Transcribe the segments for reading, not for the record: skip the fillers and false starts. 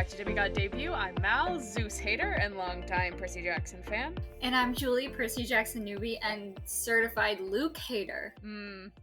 back to Demigod Debut. I'm Mal, Zeus hater and longtime Percy Jackson fan. And I'm Julie, Percy Jackson newbie and certified Luke hater.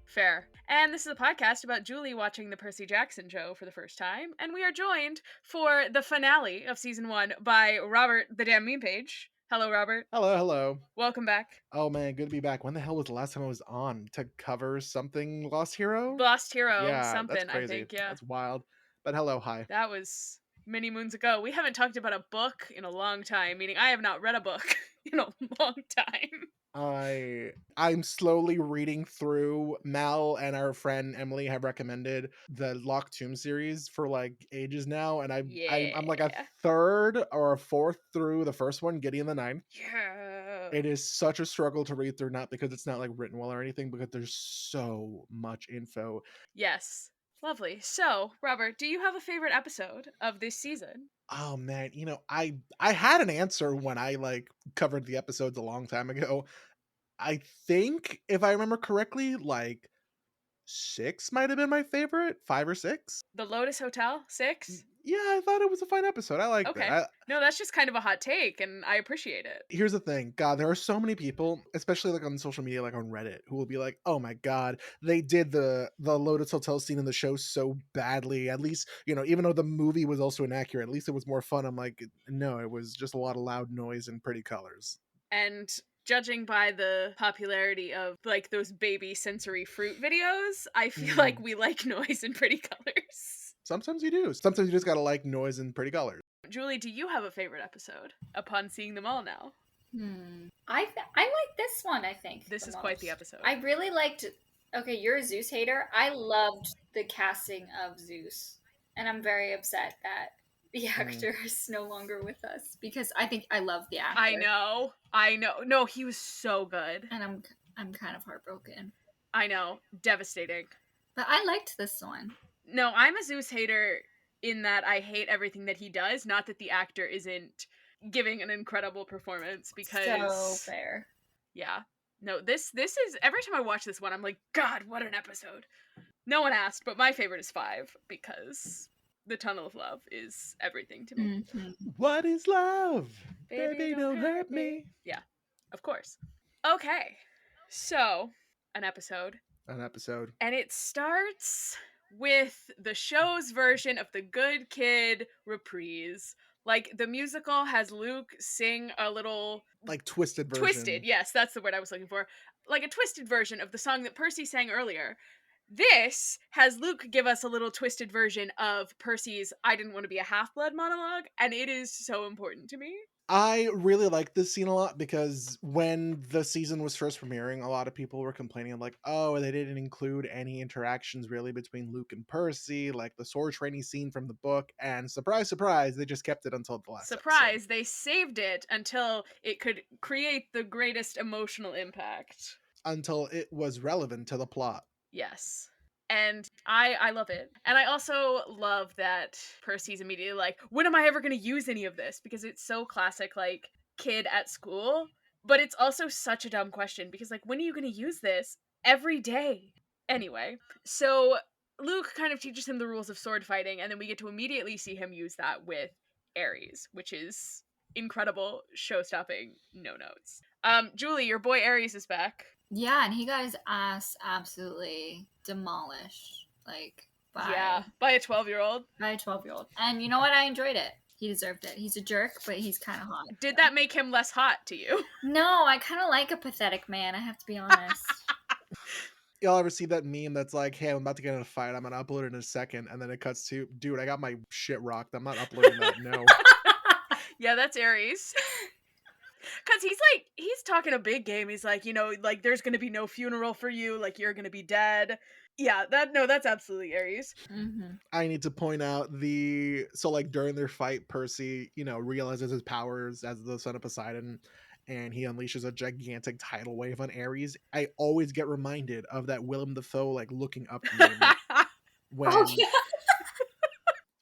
Fair. And this is a podcast about Julie watching the Percy Jackson show for the first time, and we are joined for the finale of season 1 by Robert, the damn meme page. Hello, Robert. Hello. Welcome back. Oh man, good to be back. When the hell was the last time I was on to cover something Lost Hero? Lost Hero, Yeah, something, that's crazy. I think, yeah. That's wild. But hello, hi. That was many moons ago. We haven't talked about a book in a long time, meaning I have not read a book in a long time. I'm slowly reading through. Mal and our friend Emily have recommended the Locked Tomb series for like ages now, and I'm like a third or a fourth through the first one, Gideon the Ninth. Yeah. It is such a struggle to read through, not because it's not like written well or anything, because there's so much info. Yes. Lovely. So, Robert, do you have a favorite episode of this season? Oh man, I had an answer when I like covered the episodes a long time ago. I think if I remember correctly, like 6 might have been my favorite, 5 or 6. The Lotus Hotel 6? Yeah, I thought it was a fine episode. I liked it. No, that's just kind of a hot take, and I appreciate it. Here's the thing. God, there are so many people, especially like on social media, like on Reddit, who will be like, "Oh my God, they did the Lotus Hotel scene in the show so badly. At least, even though the movie was also inaccurate, at least it was more fun." I'm like, no, it was just a lot of loud noise and pretty colors. And judging by the popularity of like those baby sensory fruit videos, I feel like we like noise and pretty colors. Sometimes you do. Sometimes you just gotta like noise and pretty colors. Julie, do you have a favorite episode upon seeing them all now? I like this one, I think. This is quite the episode. I really liked... Okay, you're a Zeus hater. I loved the casting of Zeus. And I'm very upset that the actor is no longer with us, because I think I love the actor. I know. No, he was so good. And I'm kind of heartbroken. I know. Devastating. But I liked this one. No, I'm a Zeus hater in that I hate everything that he does, not that the actor isn't giving an incredible performance, because... So fair. Yeah. No, this is... Every time I watch this one, I'm like, God, what an episode. No one asked, but my favorite is 5, because the Tunnel of Love is everything to me. What is love? Baby, don't hurt me. Yeah, of course. Okay, so, an episode. And it starts with the show's version of the Good Kid reprise. Like, the musical has Luke sing a little... Like, twisted version. Twisted, yes, that's the word I was looking for. Like a twisted version of the song that Percy sang earlier. This has Luke give us a little twisted version of Percy's I didn't want to be a half-blood monologue, and it is so important to me. I really like this scene a lot, because when the season was first premiering, a lot of people were complaining like, oh, they didn't include any interactions really between Luke and Percy, like the sword training scene from the book, and surprise, surprise, they just kept it until the last episode. They saved it until it could create the greatest emotional impact. Until it was relevant to the plot. Yes. And I love it. And I also love that Percy's immediately like, when am I ever going to use any of this? Because it's so classic, like, kid at school. But it's also such a dumb question, because, like, when are you going to use this? Every day. Anyway, so Luke kind of teaches him the rules of sword fighting, and then we get to immediately see him use that with Ares, which is incredible, show-stopping, no notes. Julie, your boy Ares is back. Yeah, and he got his ass absolutely demolished. Like, by a 12-year-old. And you know what? I enjoyed it. He deserved it. He's a jerk, but he's kind of hot. Did that make him less hot to you? No, I kind of like a pathetic man, I have to be honest. Y'all ever see that meme that's like, hey, I'm about to get in a fight, I'm gonna upload it in a second, and then it cuts to, dude, I got my shit rocked, I'm not uploading that, no. Yeah, that's Ares. Because he's talking a big game. He's like, like, there's going to be no funeral for you. Like, you're going to be dead. Yeah, that's absolutely Ares. I need to point out so like during their fight, Percy, realizes his powers as the son of Poseidon, and he unleashes a gigantic tidal wave on Ares. I always get reminded of that Willem Dafoe, like, looking up meme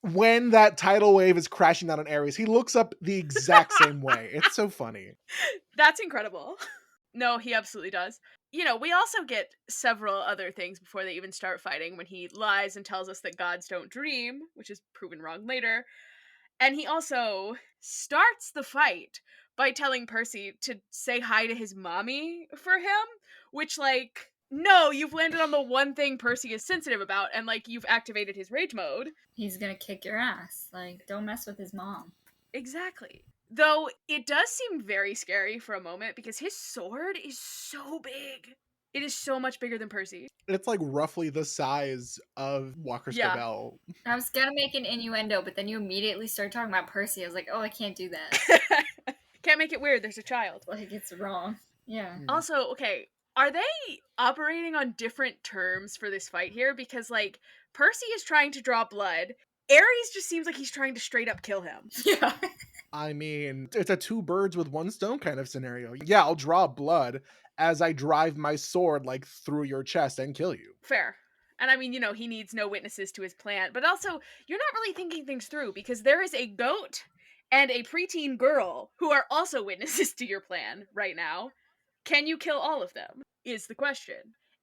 when that tidal wave is crashing down on Ares. He looks up the exact same way. It's so funny. That's incredible. No, he absolutely does. We also get several other things before they even start fighting, when he lies and tells us that gods don't dream, which is proven wrong later. And he also starts the fight by telling Percy to say hi to his mommy for him, which, like, no, you've landed on the one thing Percy is sensitive about, and, like, you've activated his rage mode. He's gonna kick your ass. Like, don't mess with his mom. Exactly. Though it does seem very scary for a moment because his sword is so big. It is so much bigger than Percy. It's like roughly the size of Walker Yeah. Scobell. I was gonna make an innuendo, but then you immediately started talking about Percy. I was like, oh, I can't do that. Can't make it weird, there's a child. Like, it's wrong. Yeah. Also, okay, are they operating on different terms for this fight here? Because, like, Percy is trying to draw blood. Ares just seems like he's trying to straight up kill him. Yeah. I mean, it's a two birds with one stone kind of scenario. Yeah, I'll draw blood as I drive my sword like through your chest and kill you. Fair. And I mean, you know, he needs no witnesses to his plan. But also, you're not really thinking things through because there is a goat and a preteen girl who are also witnesses to your plan right now. Can you kill all of them? Is the question.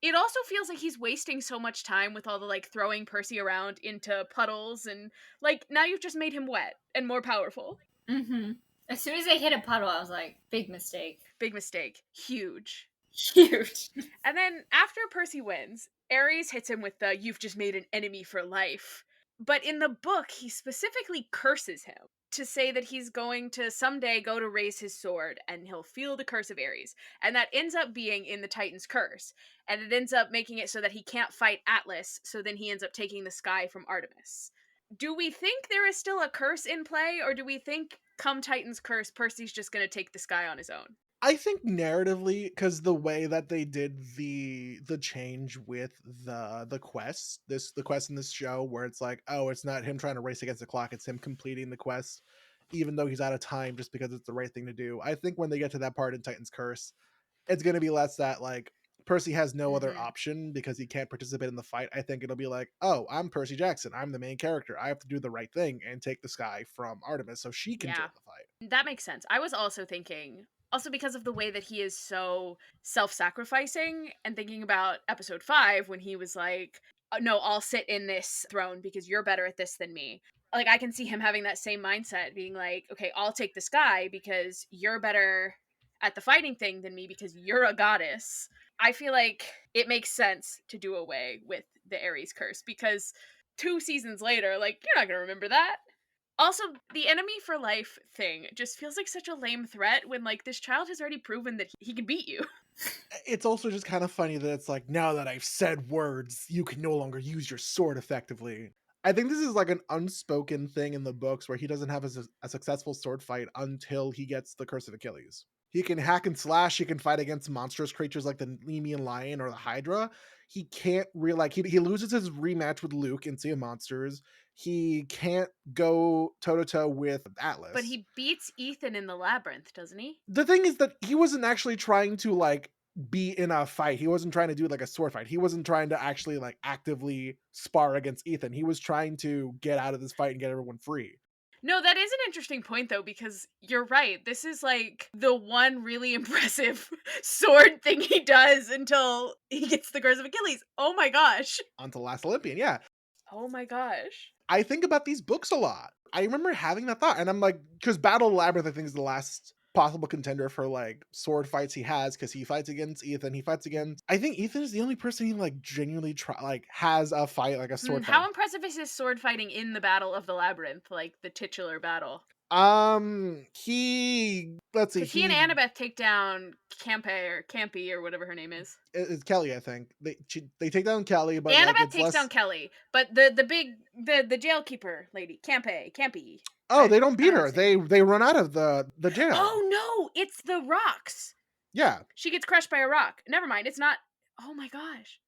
It also feels like he's wasting so much time with all the, like, throwing Percy around into puddles and, like, now you've just made him wet and more powerful. Mm-hmm. As soon as I hit a puddle, I was like, big mistake. Big mistake. Huge. Huge. And then after Percy wins, Ares hits him with the "you've just made an enemy for life." But in the book, he specifically curses him to say that he's going to someday go to raise his sword and he'll feel the curse of Ares. And that ends up being in the Titan's curse. And it ends up making it so that he can't fight Atlas, so then he ends up taking the sky from Artemis. Do we think there is still a curse in play, or do we think come Titan's curse, Percy's just going to take the sky on his own? I think narratively, because the way that they did the change with the quest, the quest in this show, where it's like, oh, it's not him trying to race against the clock, it's him completing the quest, even though he's out of time, just because it's the right thing to do. I think when they get to that part in Titan's Curse, it's gonna be less that like Percy has no other option because he can't participate in the fight. I think it'll be like, oh, I'm Percy Jackson, I'm the main character, I have to do the right thing and take the sky from Artemis so she can join the fight. That makes sense. I was also thinking, also because of the way that he is so self-sacrificing, and thinking about episode 5 when he was like, no, I'll sit in this throne because you're better at this than me. Like, I can see him having that same mindset, being like, okay, I'll take the sky because you're better at the fighting thing than me because you're a goddess. I feel like it makes sense to do away with the Ares curse because 2 seasons later, like, you're not gonna remember that. Also, the enemy for life thing just feels like such a lame threat when, like, this child has already proven that he can beat you. It's also just kind of funny that it's like, now that I've said words, you can no longer use your sword effectively. I think this is like an unspoken thing in the books where he doesn't have a successful sword fight until he gets the Curse of Achilles. He can hack and slash, he can fight against monstrous creatures like the Nemean lion or the Hydra. He can't really, like, he loses his rematch with Luke in Sea of Monsters. He can't go toe to toe with Atlas. But he beats Ethan in the labyrinth, doesn't he? The thing is that he wasn't actually trying to like be in a fight. He wasn't trying to do like a sword fight. He wasn't trying to actually like actively spar against Ethan. He was trying to get out of this fight and get everyone free. No, that is an interesting point, though, because you're right. This is, like, the one really impressive sword thing he does until he gets the Curse of Achilles. Oh my gosh. On to Last Olympian, yeah. Oh my gosh. I think about these books a lot. I remember having that thought, and I'm like, because Battle of the Labyrinth, I think, is the last possible contender for like sword fights he has, because he fights against Ethan. He fights against. I think Ethan is the only person he like genuinely has a fight, like a sword fight. How impressive is his sword fighting in the Battle of the Labyrinth, like the titular battle? Let's see. He and Annabeth take down Campy or whatever her name is. It's Kelly, I think. They take down Kelly, but Annabeth like, takes down Kelly, but the jailkeeper lady, Campy. Oh, they don't beat her. They run out of the jail. Oh no, it's the rocks. Yeah. She gets crushed by a rock. Never mind, it's not. Oh my gosh.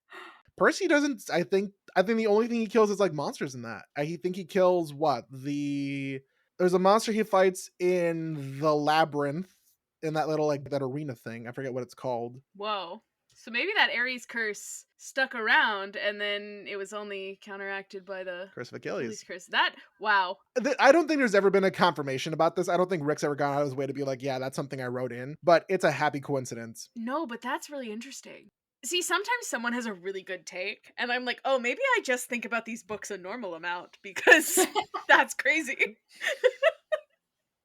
Percy doesn't. I think the only thing he kills is like monsters in that. I think he kills what there's a monster he fights in the labyrinth, in that little like that arena thing. I forget what it's called. Whoa. So maybe that Ares curse stuck around, and then it was only counteracted by the Curse of Achilles. Curse. Wow. I don't think there's ever been a confirmation about this. I don't think Rick's ever gone out of his way to be like, yeah, that's something I wrote in. But it's a happy coincidence. No, but that's really interesting. See, sometimes someone has a really good take, and I'm like, oh, maybe I just think about these books a normal amount because that's crazy.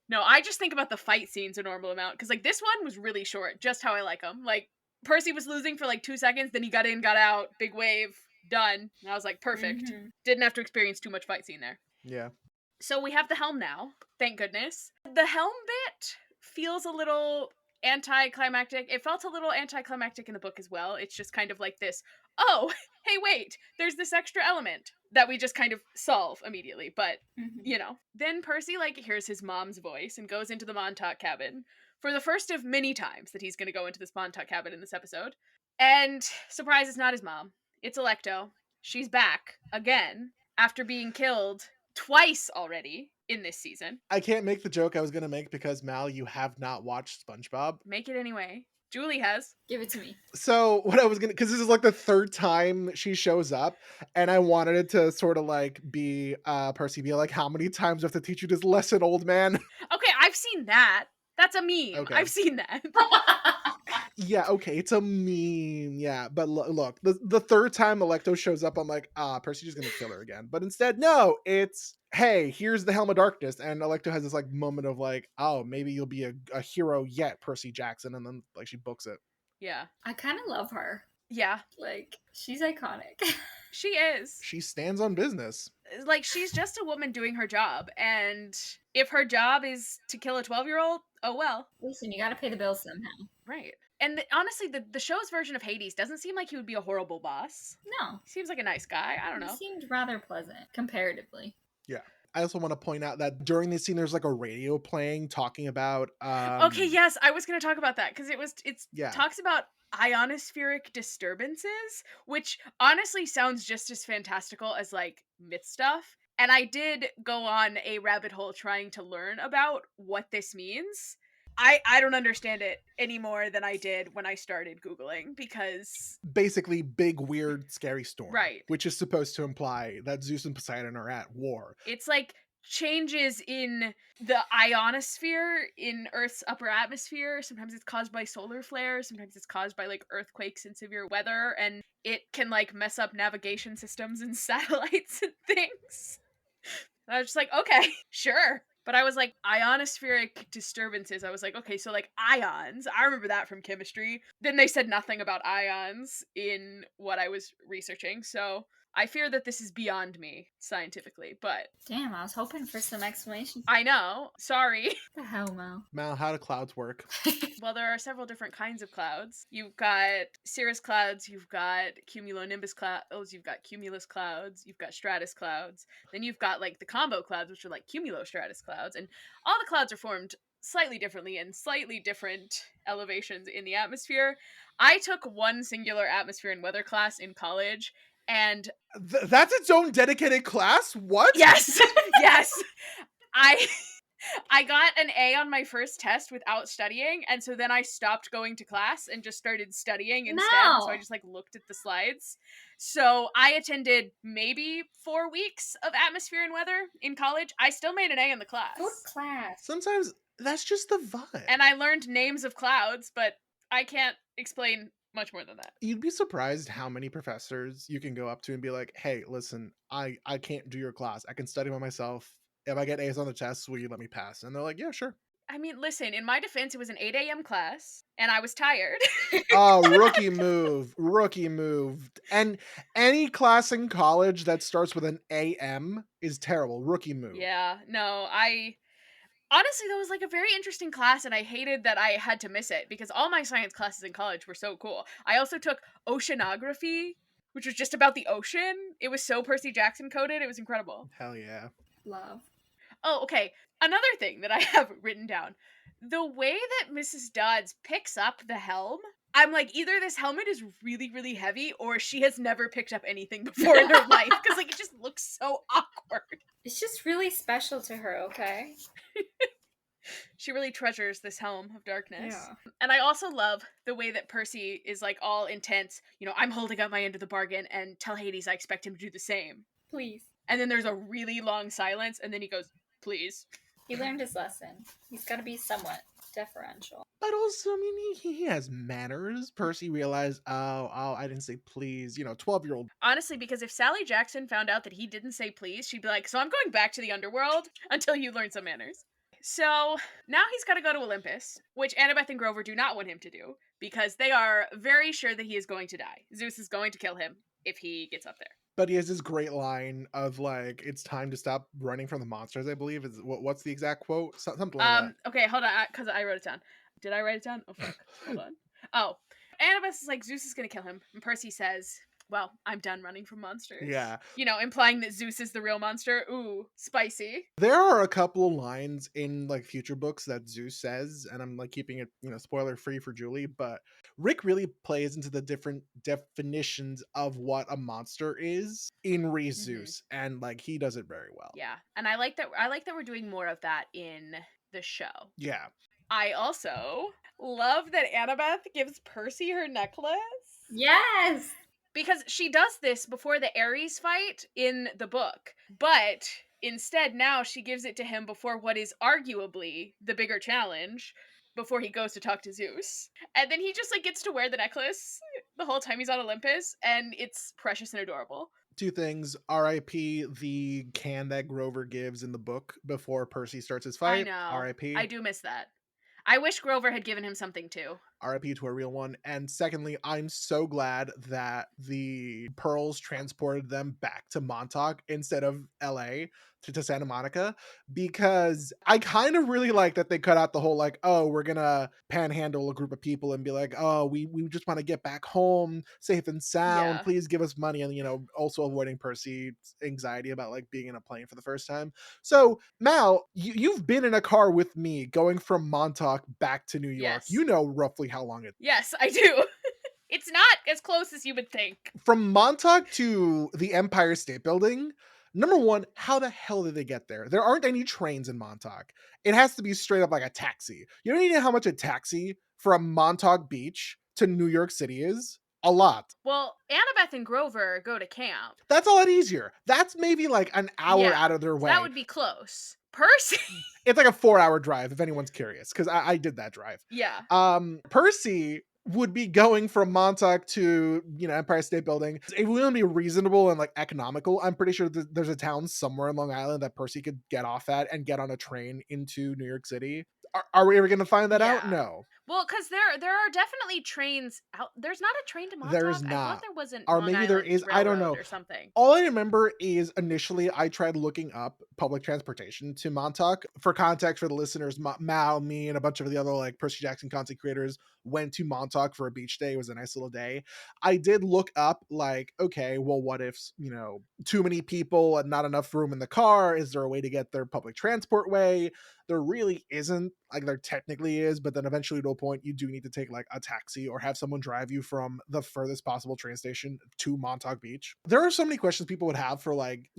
No, I just think about the fight scenes a normal amount because, like, this one was really short, just how I like them. Like, Percy was losing for like 2 seconds, then he got in, got out, big wave, done. And I was like, perfect. Mhm. Didn't have to experience too much fight scene there. Yeah. So we have the helm now, thank goodness. The helm bit feels a little anticlimactic. It felt a little anticlimactic in the book as well. It's just kind of like this, oh, hey, wait, there's this extra element that we just kind of solve immediately. But, Mhm. then Percy, like, hears his mom's voice and goes into the Montauk cabin for the first of many times that he's going to go into this Montauk cabin in this episode. And surprise, it's not his mom. It's Alecto. She's back again after being killed twice already in this season. I can't make the joke I was gonna make because Mal, you have not watched SpongeBob. Make it anyway. Julie has. Give it to me. So what I was gonna, because this is like the third time she shows up, and I wanted it to sort of like be Percy be like, how many times do I have to teach you this lesson, old man? Okay, I've seen that. That's a meme. Okay. I've seen that. Yeah, okay, it's a meme, yeah, but look, the third time Alecto shows up, I'm like, Percy's just gonna kill her again. But instead, no, it's, hey, here's the Helm of Darkness, and Alecto has this like moment of like, oh, maybe you'll be a hero yet, Percy Jackson, and then like she books it. Yeah. I kind of love her. Yeah. Like, she's iconic. She is. She stands on business. Like, she's just a woman doing her job, and if her job is to kill a 12-year-old, oh well. Listen, you gotta pay the bills somehow. Right. And honestly, the show's version of Hades doesn't seem like he would be a horrible boss. No. He seems like a nice guy. I don't know. He seemed rather pleasant, comparatively. Yeah. I also want to point out that during this scene, there's like a radio playing talking about. Okay, yes, I was going to talk about that because it's Yeah. talks about ionospheric disturbances, which honestly sounds just as fantastical as like myth stuff. And I did go on a rabbit hole trying to learn about what this means. I don't understand it any more than I did when I started Googling because Basically, big, weird, scary storm. Right. Which is supposed to imply that Zeus and Poseidon are at war. it's like changes in the ionosphere in Earth's upper atmosphere. Sometimes it's caused by solar flares, sometimes it's caused by like earthquakes and severe weather, and it can like mess up navigation systems and satellites and things. And I was just like, okay, sure. But I was like, ionospheric disturbances. I was like, okay, so like ions. I remember that from chemistry. Then they said nothing about ions in what I was researching. So I fear that this is beyond me scientifically, but Damn, I was hoping for some explanation. I know. Sorry. What the hell, Mo? Mal, how do clouds work? Well, there are several different kinds of clouds. You've got cirrus clouds, you've got cumulonimbus clouds, you've got cumulus clouds, you've got stratus clouds. Then you've got like the combo clouds, which are like cumulostratus clouds. And all the clouds are formed slightly differently in slightly different elevations in the atmosphere. I took one singular atmosphere and weather class in college, and That's its own dedicated class? What? yes, yes. I got an A on my first test without studying, and so then I stopped going to class and just started studying instead. So I No. just like looked at the slides. So I attended maybe 4 weeks of atmosphere and weather in college. I still made an A in the class. What class? Sometimes that's just the vibe. And I learned names of clouds, but I can't explain much more than that. You'd be surprised how many professors you can go up to and be like, hey, listen, I can't do your class. I can study by myself. If I get A's on the test, will you let me pass? And they're like, yeah, sure. I mean, listen, in my defense, it was an 8 a.m. class, and I was tired. Oh, rookie move. Rookie move. And any class in college that starts with an AM is terrible. Rookie move. Yeah, no, honestly, that was like a very interesting class, and I hated that I had to miss it because all my science classes in college were so cool. I also took oceanography, which was just about the ocean. It was so Percy Jackson coded. It was incredible. Hell yeah. Love. Oh, okay. Another thing that I have written down. The way that Mrs. Dodds picks up the helm, I'm like, either this helmet is really, really heavy, or she has never picked up anything before in her life, because like it just looks so awkward. It's just really special to her, okay? She really treasures this helm of darkness. Yeah. And I also love the way that Percy is like all intense. I'm holding up my end of the bargain, and tell Hades I expect him to do the same. Please. And then there's a really long silence, and then he goes, please. He learned his lesson. He's got to be somewhat deferential. But also, I mean, he has manners. Percy realized, I didn't say please. 12-year-old. Honestly, because if Sally Jackson found out that he didn't say please, she'd be like, so I'm going back to the underworld until you learn some manners. So now he's got to go to Olympus, which Annabeth and Grover do not want him to do, because they are very sure that he is going to die. Zeus is going to kill him if he gets up there. But he has this great line of like, "It's time to stop running from the monsters." I believe is what's the exact quote? Something like that. Okay, hold on, because I wrote it down. Did I write it down? Oh fuck, hold on. Oh, Annabeth is like, Zeus is gonna kill him, and Percy says, well, I'm done running from monsters. Yeah. Implying that Zeus is the real monster. Ooh, spicy. There are a couple of lines in like future books that Zeus says, and I'm like keeping it, spoiler free for Julie, but Rick really plays into the different definitions of what a monster is in Zeus, and like he does it very well. Yeah, and I like that we're doing more of that in the show. Yeah. I also love that Annabeth gives Percy her necklace. Yes! Because she does this before the Ares fight in the book, but instead now she gives it to him before what is arguably the bigger challenge, before he goes to talk to Zeus. And then he just like gets to wear the necklace the whole time he's on Olympus, and it's precious and adorable. Two things. R.I.P. the can that Grover gives in the book before Percy starts his fight. I know. R.I.P. I do miss that. I wish Grover had given him something too. RIP to a real one. And secondly, I'm so glad that the pearls transported them back to Montauk instead of LA to Santa Monica, because I kind of really like that they cut out the whole like, oh, we're gonna panhandle a group of people and be like, oh, we just want to get back home safe and sound. Yeah. Please give us money. And also avoiding Percy's anxiety about like being in a plane for the first time. So Mal, you've been in a car with me going from Montauk back to New York. Yes. You know roughly how long it. Yes, I do. It's not as close as you would think. From Montauk to the Empire State Building, number one, how the hell did they get there? There aren't any trains in Montauk. It has to be straight up like a taxi. You don't even know how much a taxi from Montauk Beach to New York City is? A lot. Well, Annabeth and Grover go to camp. That's a lot easier. That's maybe like an hour out of their way. That would be close. Percy. It's like a 4-hour drive if anyone's curious, because I did that drive. Yeah. Percy would be going from Montauk to Empire State Building. It wouldn't be reasonable and like economical. I'm pretty sure there's a town somewhere in Long Island that Percy could get off at and get on a train into New York City. Are we ever going to find that out? No. Well, because there are definitely trains out. There's not a train to Montauk. There's I not. thought there wasn't. Or Long maybe Island there is. I don't know. Or something. All I remember is initially I tried looking up public transportation to Montauk. For context for the listeners, Mal, me, and a bunch of the other like Percy Jackson content creators went to Montauk for a beach day. It was a nice little day. I did look up like, okay, well, what if, too many people and not enough room in the car? Is there a way to get their public transport way? There really isn't. Like there technically is, but then eventually to a point you do need to take like a taxi or have someone drive you from the furthest possible train station to Montauk Beach. There are so many questions people would have for like,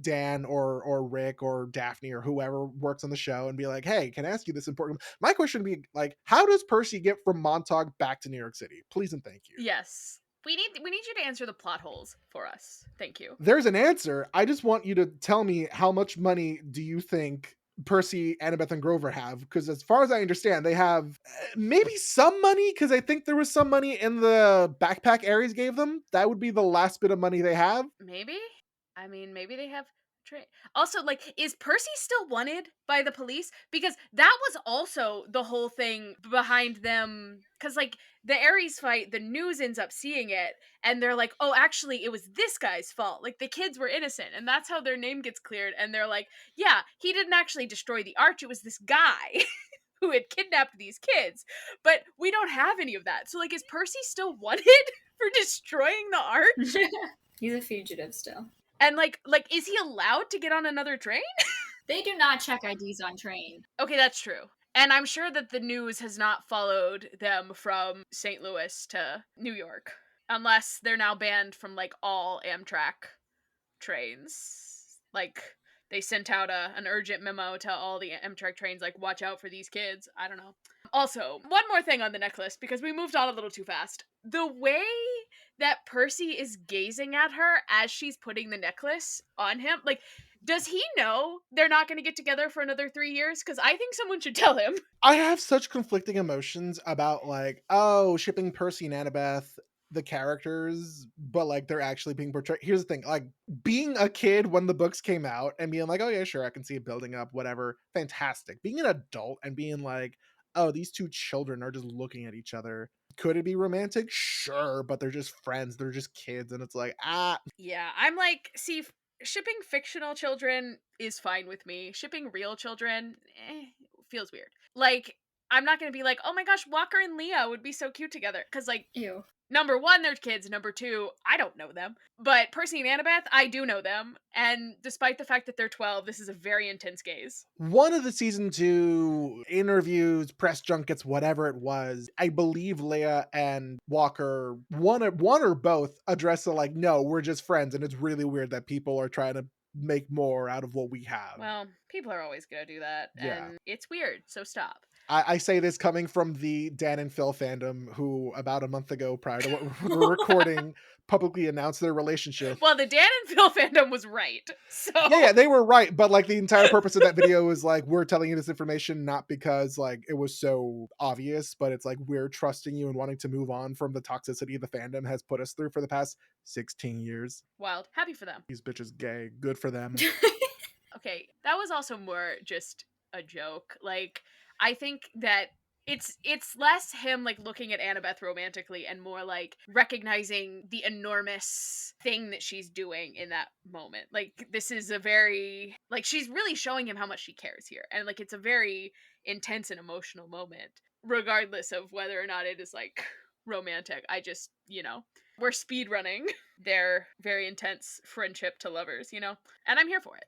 Dan or Rick or Daphne or whoever works on the show and be like, hey, can I ask you this important? My question would be like, how does Percy get from Montauk back to New York City? Please and thank you. Yes. We need you to answer the plot holes for us. Thank you. There's an answer. I just want you to tell me how much money do you think Percy, Annabeth, and Grover have? Because as far as I understand, they have maybe some money, because I think there was some money in the backpack Ares gave them. That would be the last bit of money they have. Maybe? I mean, maybe they have... Also, like, is Percy still wanted by the police? Because that was also the whole thing behind them. Because, like, the Ares fight, the news ends up seeing it, and they're like, oh, actually, it was this guy's fault. Like, the kids were innocent, and that's how their name gets cleared. And they're like, yeah, he didn't actually destroy the arch. It was this guy who had kidnapped these kids. But we don't have any of that. So, like, is Percy still wanted for destroying the arch? He's a fugitive still. And like, is he allowed to get on another train? They do not check IDs on train. Okay, that's true. And I'm sure that the news has not followed them from St. Louis to New York. Unless they're now banned from, like, all Amtrak trains. Like, they sent out an urgent memo to all the Amtrak trains, like, watch out for these kids. I don't know. Also, one more thing on the necklace, because we moved on a little too fast. The way that Percy is gazing at her as she's putting the necklace on him, like, Does he know they're not going to get together for another 3 years? Because I think someone should tell him. I have such conflicting emotions about like, oh, shipping Percy and Annabeth, the characters, but like they're actually being portrayed. Here's the thing, like being a kid when the books came out and being like, oh yeah, sure, I can see it building up, whatever. Fantastic. Being an adult and being like, oh, these two children are just looking at each other. Could it be romantic? Sure, but they're just friends. They're just kids. And it's like, ah. Yeah, I'm like, see, shipping fictional children is fine with me. Shipping real children, feels weird. Like, I'm not gonna be like, oh my gosh, Walker and Leah would be so cute together. Because, like, Ew. number one, they're kids. Number two, I don't know them. But Percy and Annabeth, I do know them. And despite the fact that they're 12, this is a very intense gaze. One of the season 2 interviews, press junkets, whatever it was, I believe Leia and Walker, one or both, address the like, no, we're just friends, and it's really weird that people are trying to make more out of what we have. Well, people are always gonna do that. Yeah. And it's weird, so stop. I say this coming from the Dan and Phil fandom, who about a month ago, prior to what we're recording, publicly announced their relationship. Well, the Dan and Phil fandom was right. So Yeah, they were right, but like the entire purpose of that video is like, we're telling you this information not because like it was so obvious, but it's like we're trusting you and wanting to move on from the toxicity the fandom has put us through for the past 16 years. wild. Happy for them. These bitches gay. Good for them. Okay, that was also more just a joke. Like, I think that it's less him like looking at Annabeth romantically and more like recognizing the enormous thing that she's doing in that moment. Like, this is a very like she's really showing him how much she cares here. And like it's a very intense and emotional moment, regardless of whether or not it is like romantic. I just, we're speed running their very intense friendship to lovers, And I'm here for it.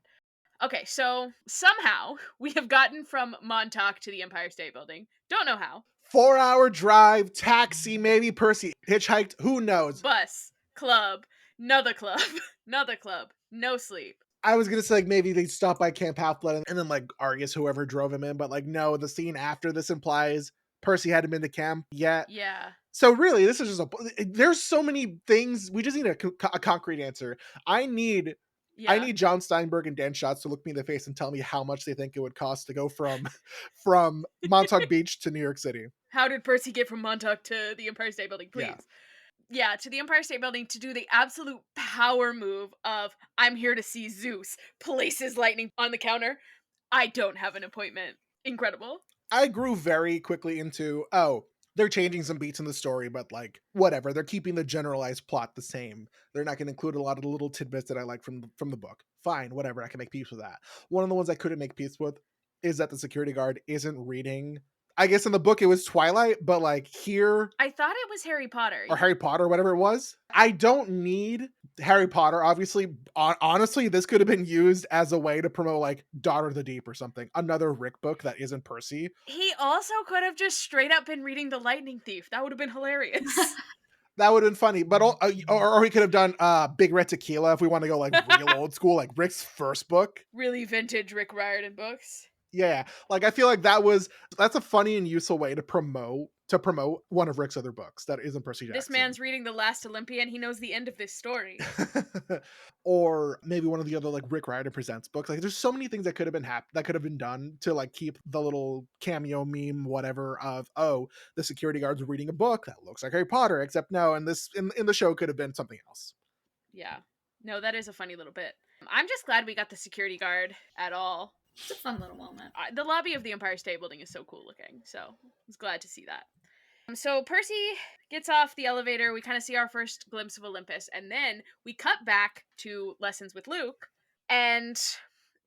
Okay, so somehow we have gotten from Montauk to the Empire State Building. Don't know how. 4-hour drive, taxi, maybe Percy hitchhiked, who knows? Bus, club, another club, another club, no sleep. I was gonna say like maybe they'd stop by Camp Half-Blood and then like Argus, whoever drove him in, but like no, the scene after this implies Percy hadn't been to camp yet. Yeah. So really, this is just there's so many things. We just need a concrete answer. I need John Steinberg and Dan Schatz to look me in the face and tell me how much they think it would cost to go from Montauk Beach to New York City. How did Percy get from Montauk to the Empire State Building, please? Yeah, to the Empire State Building to do the absolute power move of, I'm here to see Zeus, places lightning on the counter. I don't have an appointment. Incredible. I grew very quickly into, oh, they're changing some beats in the story, but like whatever, they're keeping the generalized plot the same. They're not going to include a lot of the little tidbits that I like from the book. Fine, whatever, I can make peace with that. One of the ones I couldn't make peace with is that the security guard isn't reading. I guess in the book it was Twilight, but like here, I thought it was Harry Potter. or Harry Potter, whatever it was. I don't need Harry Potter. Obviously, honestly, this could have been used as a way to promote like Daughter of the Deep or something. Another Rick book that isn't Percy. He also could have just straight up been reading The Lightning Thief. That would have been hilarious. That would have been funny, but or we could have done Big Red Tequila if we want to go like real old school, like Rick's first book. Really vintage Rick Riordan books. Yeah, like I feel like that's a funny and useful way to promote one of Rick's other books that isn't Percy Jackson. This man's reading The Last Olympian. He knows the end of this story. Or maybe one of the other like Rick Riordan Presents books. Like there's so many things that could have been that could have been done to like keep the little cameo meme whatever of, oh, the security guard's reading a book that looks like Harry Potter, except no, and this in the show could have been something else. Yeah. No, that is a funny little bit. I'm just glad we got the security guard at all. It's a fun little moment. The lobby of the Empire State Building is so cool looking, so I was glad to see that. So Percy gets off the elevator. We kind of see our first glimpse of Olympus, and then we cut back to lessons with Luke, and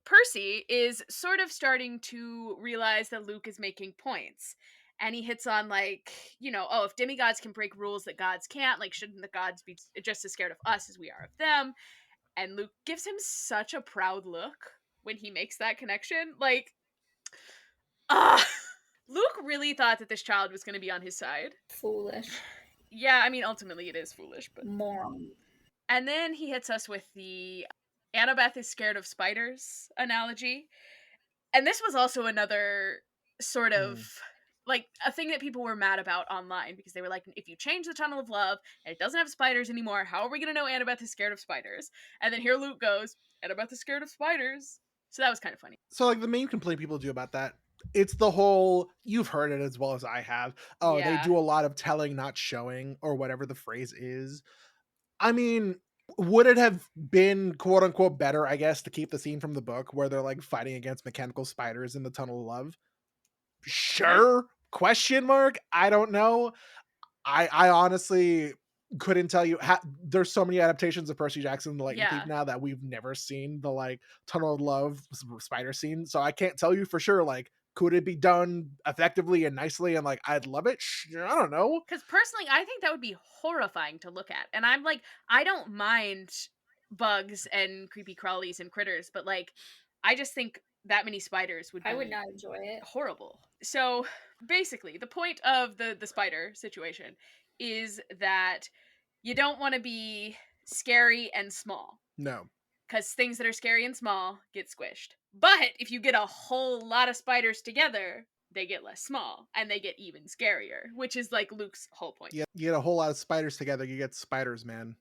Percy is sort of starting to realize that Luke is making points. And he hits on like, oh, if demigods can break rules that gods can't, like shouldn't the gods be just as scared of us as we are of them? And Luke gives him such a proud look when he makes that connection. Like, Luke really thought that this child was going to be on his side. Foolish. Yeah, I mean, ultimately it is foolish, but... Moron. And then he hits us with the Annabeth is scared of spiders analogy. And this was also another sort of... like a thing that people were mad about online because they were like, if you change the Tunnel of Love and it doesn't have spiders anymore, how are we going to know Annabeth is scared of spiders? And then here Luke goes, and I'm about to scared of spiders. So that was kind of funny. So like the main complaint people do about that, it's the whole, you've heard it as well as I have. Oh, they Yeah. do a lot of telling, not showing, or whatever the phrase is. I mean, would it have been quote unquote better, I guess, to keep the scene from the book where they're like fighting against mechanical spiders in the Tunnel of Love? Okay. Sure. Question mark. I don't know. I honestly couldn't tell you. There's so many adaptations of Percy Jackson and the Lightning Thief Yeah. now that we've never seen the like Tunnel of Love spider scene, so I can't tell you for sure. Like, could it be done effectively and nicely? And like, I'd love it. I don't know. Because personally, I think that would be horrifying to look at. And I'm like, I don't mind bugs and creepy crawlies and critters, but like, I just think that many spiders would I would be not enjoy it. horrible. So basically, the point of the spider situation is that you don't want to be scary and small. No. Because things that are scary and small get squished. But if you get a whole lot of spiders together, they get less small and they get even scarier, which is like Luke's whole point. You get a whole lot of spiders together, you get spiders, man.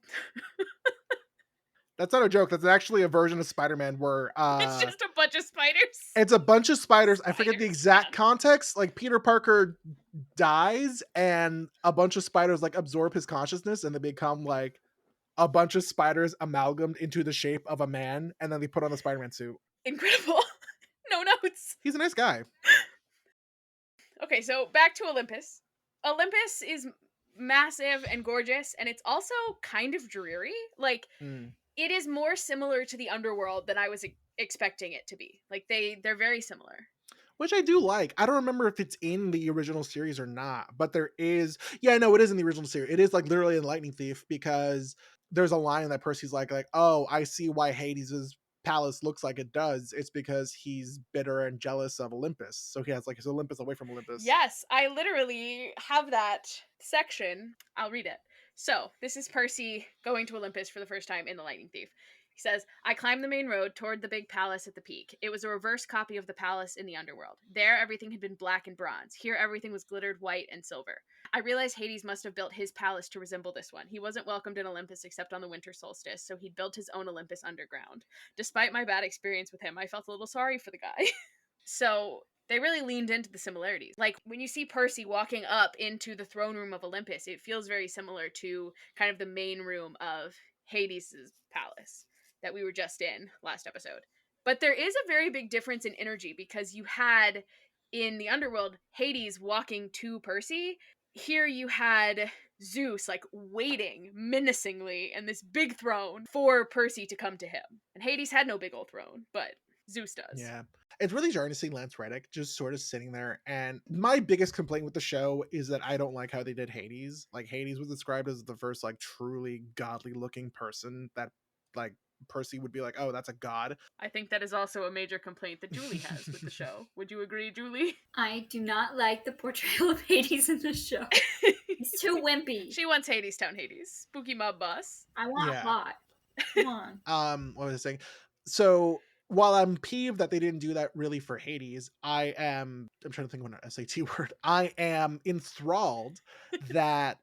That's not a joke. That's actually a version of Spider-Man where It's just a bunch of spiders. it's a bunch of spiders. I forget the Spiders, exact man. context. Like Peter Parker dies and a bunch of spiders like absorb his consciousness and they become like a bunch of spiders amalgamated into the shape of a man, and then they put on the Spider-Man suit. Incredible. No notes. He's a nice guy. Okay, so back to Olympus. Olympus is massive and gorgeous, and it's also kind of dreary. Like, Mm. it is more similar to the underworld than I was expecting it to be. Like, they're very similar. Which I do like. I don't remember if it's in the original series or not, but there is. Yeah, no, it is in the original series. It is like literally in Lightning Thief because there's a line that Percy's like, oh, I see why Hades' palace looks like it does. It's because he's bitter and jealous of Olympus. So he has like his Olympus away from Olympus. Yes, I literally have that section. I'll read it. So, this is Percy going to Olympus for the first time in The Lightning Thief. He says, I climbed the main road toward the big palace at the peak. It was a reverse copy of the palace in the underworld. There, everything had been black and bronze. Here, everything was glittered white and silver. I realized Hades must have built his palace to resemble this one. He wasn't welcomed in Olympus except on the winter solstice, so he'd built his own Olympus underground. Despite my bad experience with him, I felt a little sorry for the guy. So, they really leaned into the similarities. Like, when you see Percy walking up into the throne room of Olympus, it feels very similar to kind of the main room of Hades' palace that we were just in last episode. But there is a very big difference in energy because you had in the underworld Hades walking to Percy. Here you had Zeus like waiting menacingly in this big throne for Percy to come to him. And Hades had no big old throne, but Zeus does. Yeah. It's really jarring to see Lance Reddick just sort of sitting there. And my biggest complaint with the show is that I don't like how they did Hades. Like, Hades was described as the first, like, truly godly looking person that, like, Percy would be like, oh, that's a god. I think that is also a major complaint that Julie has with the show. Would you agree, Julie? I do not like the portrayal of Hades in the show. He's too wimpy. She wants Hades Town Hades. Spooky mob boss. I want Yeah. hot. Come on. What was I saying? So while I'm peeved that they didn't do that really for Hades, I'm trying to think of an SAT word. I am enthralled that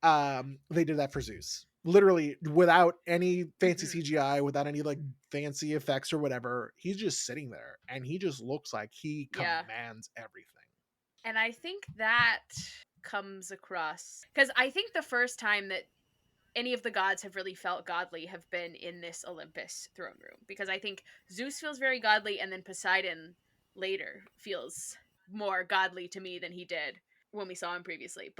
they did that for Zeus. Literally without any fancy CGI, without any like fancy effects or whatever. He's just sitting there and he just looks like he Yeah. commands everything. And I think that comes across because I think the first time that any of the gods have really felt godly have been in this Olympus throne room, because I think Zeus feels very godly and then Poseidon later feels more godly to me than he did when we saw him previously.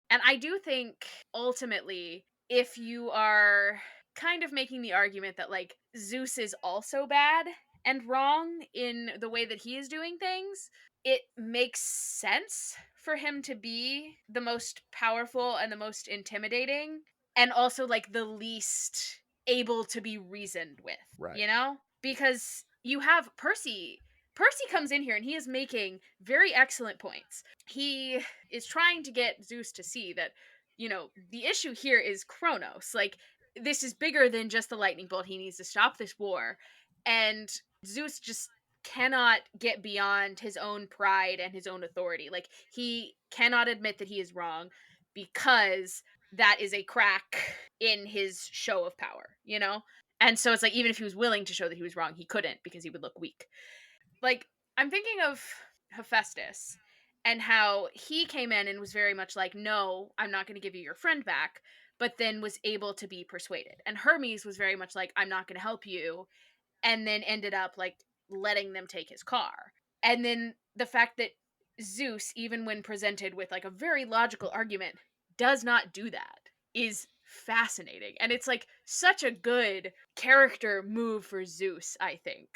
And I do think ultimately if you are kind of making the argument that like Zeus is also bad and wrong in the way that he is doing things, it makes sense for him to be the most powerful and the most intimidating and also like the least able to be reasoned with. Right. You know? Because you have Percy. Percy comes in here and he is making very excellent points. He is trying to get Zeus to see that, you know, the issue here is Kronos. Like, this is bigger than just the lightning bolt. He needs to stop this war. And Zeus just cannot get beyond his own pride and his own authority. Like, he cannot admit that he is wrong because that is a crack in his show of power, you know? And so it's like, even if he was willing to show that he was wrong, he couldn't because he would look weak. Like, I'm thinking of Hephaestus and how he came in and was very much like, no, I'm not going to give you your friend back, but then was able to be persuaded. And Hermes was very much like, I'm not going to help you, and then ended up like letting them take his car. And then the fact that Zeus, even when presented with like a very logical argument, does not do that is fascinating. And it's like such a good character move for Zeus, I think.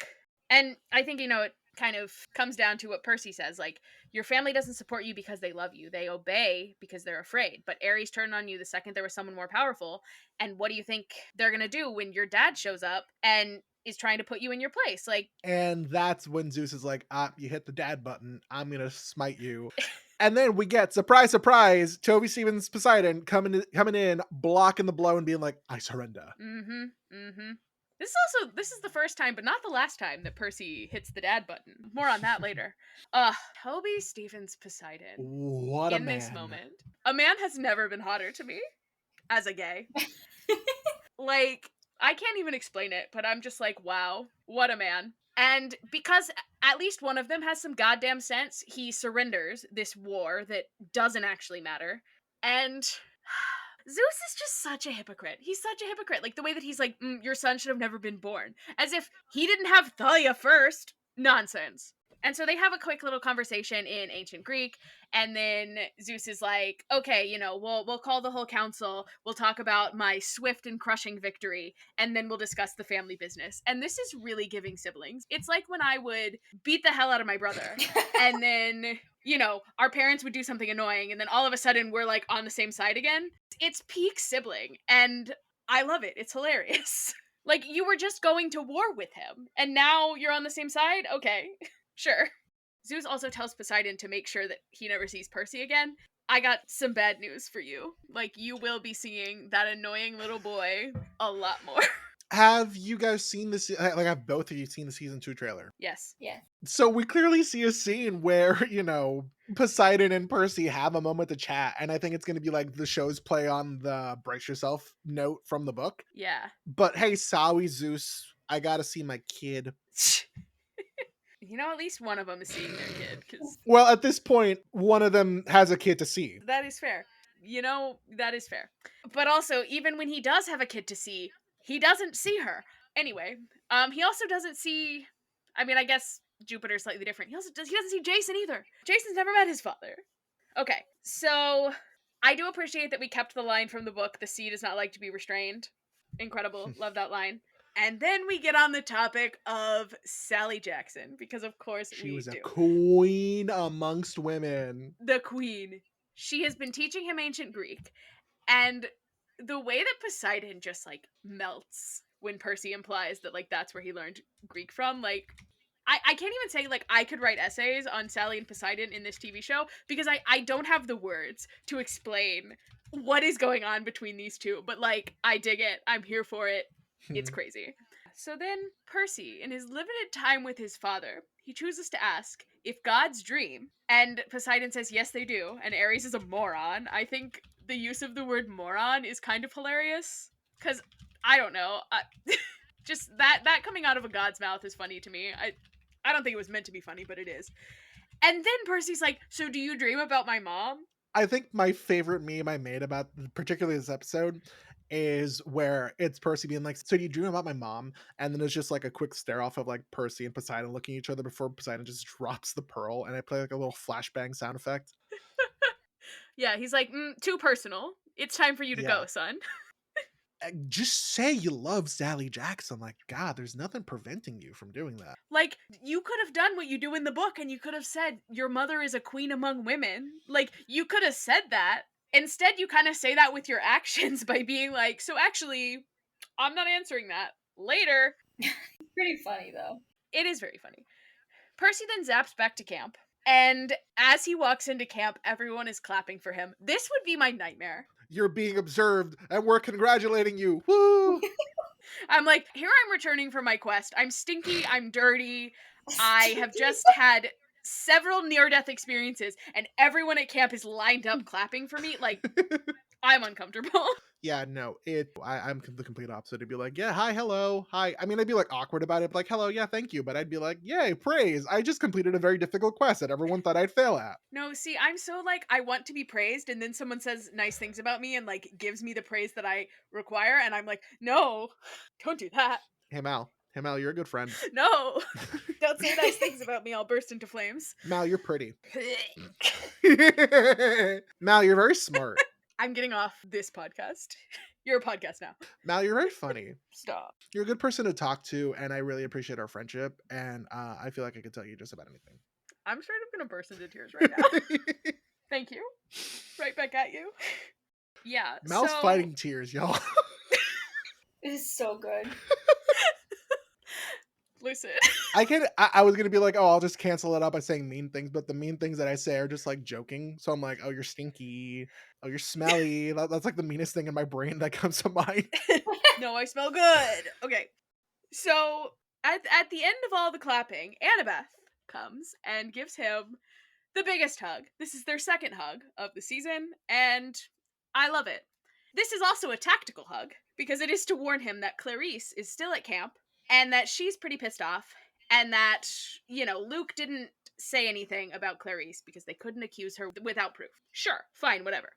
And I think, it kind of comes down to what Percy says, like, your family doesn't support you because they love you. They obey because they're afraid. But Ares turned on you the second there was someone more powerful. And what do you think they're going to do when your dad shows up and is trying to put you in your place? Like, And that's when Zeus is like, you hit the dad button. I'm going to smite you. And then we get, surprise, surprise, Toby Stephens Poseidon coming in, blocking the blow and being like, I surrender. mm-hmm, mm-hmm. This is the first time, but not the last time, that Percy hits the dad button. More on that later. Toby Stephens Poseidon. What a in man. this moment. A man has never been hotter to me as a gay. Like, I can't even explain it, but I'm just like, wow, what a man. And because at least one of them has some goddamn sense, he surrenders this war that doesn't actually matter. And Zeus is just such a hypocrite. He's such a hypocrite. Like, the way that he's like, your son should have never been born. As if he didn't have Thalia first. Nonsense. And so they have a quick little conversation in ancient Greek, and then Zeus is like, okay, we'll call the whole council, we'll talk about my swift and crushing victory, and then we'll discuss the family business. And this is really giving siblings. It's like when I would beat the hell out of my brother, and then, our parents would do something annoying, and then all of a sudden we're like on the same side again. It's peak sibling, and I love it. It's hilarious. Like, you were just going to war with him, and now you're on the same side? Okay. Sure. Zeus also tells Poseidon to make sure that he never sees Percy again. I got some bad news for you. Like, you will be seeing that annoying little boy a lot more. Have you guys seen this? Like, have both of you seen the season 2 trailer? Yes. Yeah. So we clearly see a scene where, Poseidon and Percy have a moment to chat. And I think it's going to be like the show's play on the brace yourself note from the book. Yeah. But hey, sorry, Zeus, I got to see my kid. At least one of them is seeing their kid, because Well, at this point, one of them has a kid to see. that is fair. That is fair. But also, even when he does have a kid to see, he doesn't see her. Anyway, he also doesn't see, I guess Jupiter's slightly different. He doesn't see Jason either. Jason's never met his father. Okay, so I do appreciate that we kept the line from the book, the sea does not like to be restrained. Incredible. Love that line. And then we get on the topic of Sally Jackson, because of course She we was do. a queen amongst women. The queen. She has been teaching him ancient Greek, and the way that Poseidon just like melts when Percy implies that like that's where he learned Greek from, like I can't even say like I could write essays on Sally and Poseidon in this TV show, because I don't have the words to explain what is going on between these two, but like I dig it. I'm here for it. It's crazy. So then Percy, in his limited time with his father, he chooses to ask if gods dream, and Poseidon says yes they do, and Ares is a moron. I think the use of the word moron is kind of hilarious, because I don't know, just that coming out of a god's mouth is funny to me. I don't think it was meant to be funny, but it is. And then Percy's like, so do you dream about my mom? I think my favorite meme I made about particularly this episode is where it's Percy being like, so do you dream about my mom? And then it's just like a quick stare off of like Percy and Poseidon looking at each other before Poseidon just drops the pearl, and I play like a little flashbang sound effect. Yeah, he's like, too personal. It's time for you to Yeah. go, son. Just say you love Sally Jackson. Like, God, there's nothing preventing you from doing that. Like, you could have done what you do in the book, and you could have said, your mother is a queen among women. Like, you could have said that. Instead, you kind of say that with your actions by being like, so actually, I'm not answering that. Later. Pretty funny, though. It is very funny. Percy then zaps back to camp, and as he walks into camp, everyone is clapping for him. This would be my nightmare. You're being observed, and we're congratulating you. Woo! I'm like, here I'm returning from my quest. I'm stinky, I'm dirty, I have just had several near-death experiences, and everyone at camp is lined up clapping for me. Like, I'm uncomfortable. Yeah, no, I'm the complete opposite. It'd be like, yeah, hi, hello, hi. I mean, I'd be like awkward about it, but like, hello, yeah, thank you. But I'd be like, yay, praise. I just completed a very difficult quest that everyone thought I'd fail at. No, see, I'm so like I want to be praised, and then someone says nice things about me and like gives me the praise that I require, and I'm like, no, don't do that. Hey, Mal, you're a good friend. No, don't say nice things about me. I'll burst into flames. Mal, you're pretty. Mal, you're very smart. I'm getting off this podcast. You're a podcast now. Mal, you're very funny. Stop. You're a good person to talk to, and I really appreciate our friendship. And I feel like I could tell you just about anything. I'm straight up gonna burst into tears right now. Thank you. Right back at you. Yeah. Mal's fighting tears, y'all. It is so good. Listen. I was gonna be like, oh, I'll just cancel it out by saying mean things, but the mean things that I say are just like joking. So I'm like, oh, you're stinky. Oh, you're smelly. That's like the meanest thing in my brain that comes to mind. No, I smell good. Okay. So at the end of all the clapping, Annabeth comes and gives him the biggest hug. This is their second hug of the season, and I love it. This is also a tactical hug, because it is to warn him that Clarice is still at camp, and that she's pretty pissed off, and that, Luke didn't say anything about Clarice because they couldn't accuse her without proof. Sure, fine, whatever.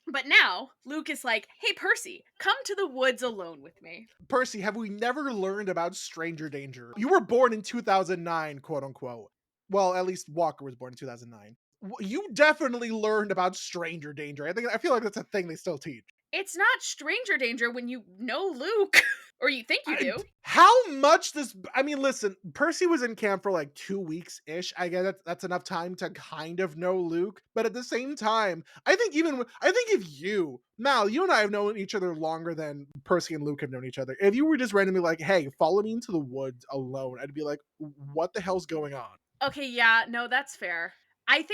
But now, Luke is like, hey, Percy, come to the woods alone with me. Percy, have we never learned about stranger danger? You were born in 2009, quote unquote. Well, at least Walker was born in 2009. You definitely learned about stranger danger. I feel like that's a thing they still teach. It's not stranger danger when you know Luke. Or you think you do. How much this... I mean, listen, Percy was in camp for like 2 weeks-ish. I guess that's enough time to kind of know Luke. But at the same time, I think if you, Mal, you and I have known each other longer than Percy and Luke have known each other. If you were just randomly like, hey, follow me into the woods alone, I'd be like, what the hell's going on? Okay, yeah, no, that's fair. I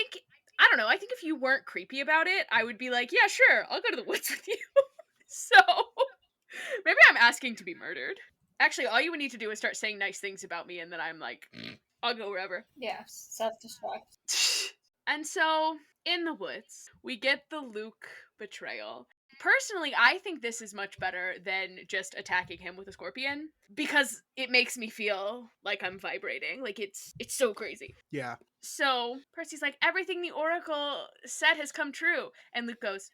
don't know, I think if you weren't creepy about it, I would be like, yeah, sure, I'll go to the woods with you. So, maybe I'm asking to be murdered. Actually, all you would need to do is start saying nice things about me, and then I'm like, I'll go wherever. Yeah, self-destruct. And so, in the woods, we get the Luke betrayal. Personally, I think this is much better than just attacking him with a scorpion, because it makes me feel like I'm vibrating. Like, it's so crazy. Yeah. So, Percy's like, everything the Oracle said has come true. And Luke goes,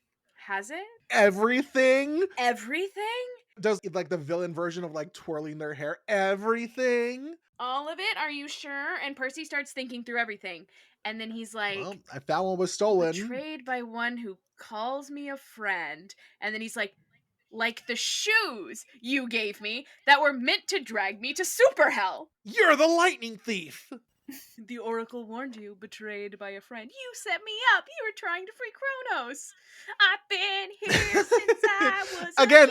has it? Everything? Everything? Does like the villain version of like twirling their hair. Everything? All of it? Are you sure? And Percy starts thinking through everything. And then he's like, well, if that one was stolen. Betrayed by one who calls me a friend. And then he's like the shoes you gave me that were meant to drag me to super hell. You're the lightning thief. The Oracle warned you, betrayed by a friend. You set me up. You were trying to free Kronos. I've been here since I was again,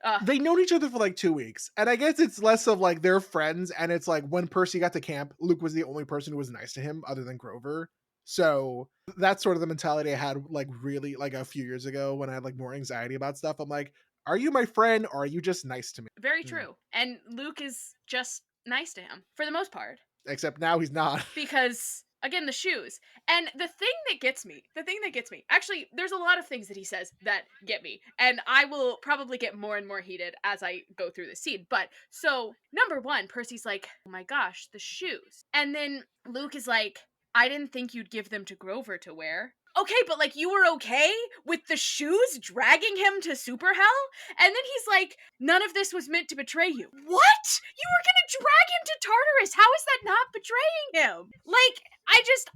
a kid. They known each other for like 2 weeks. And I guess it's less of like they're friends. And it's like when Percy got to camp, Luke was the only person who was nice to him other than Grover. So that's sort of the mentality I had like really like a few years ago when I had like more anxiety about stuff. I'm like, are you my friend or are you just nice to me? Very true. And Luke is just nice to him for the most part. Except now he's not. Because, again, the shoes. And the thing that gets me, actually, there's a lot of things that he says that get me. And I will probably get more and more heated as I go through the scene. But, so, number one, Percy's like, oh my gosh, the shoes. And then Luke is like, I didn't think you'd give them to Grover to wear. Okay, but like you were okay with the shoes dragging him to super hell? And then he's like, none of this was meant to betray you. What? You were gonna drag him to Tartarus. How is that not betraying him? Like,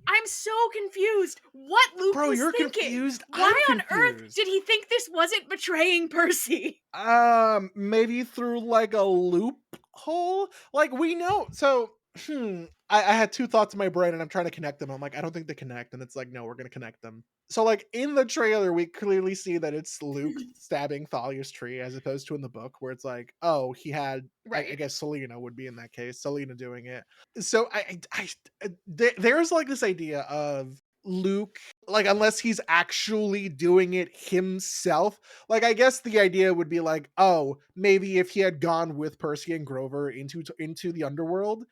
I'm so confused. What Luke was you're thinking. Confused. Why I'm on earth confused. did he think this wasn't betraying Percy? Maybe through like a loophole? Like we know, so I had two thoughts in my brain and I'm trying to connect them. I'm like, I don't think they connect. And it's like, no, we're going to connect them. So like in the trailer, we clearly see that it's Luke stabbing Thalia's tree as opposed to in the book where it's like, oh, he had, right. I guess Selena would be in that case. Selena doing it. So there's like this idea of Luke, like unless he's actually doing it himself, like I guess the idea would be like, oh, maybe if he had gone with Percy and Grover into the underworld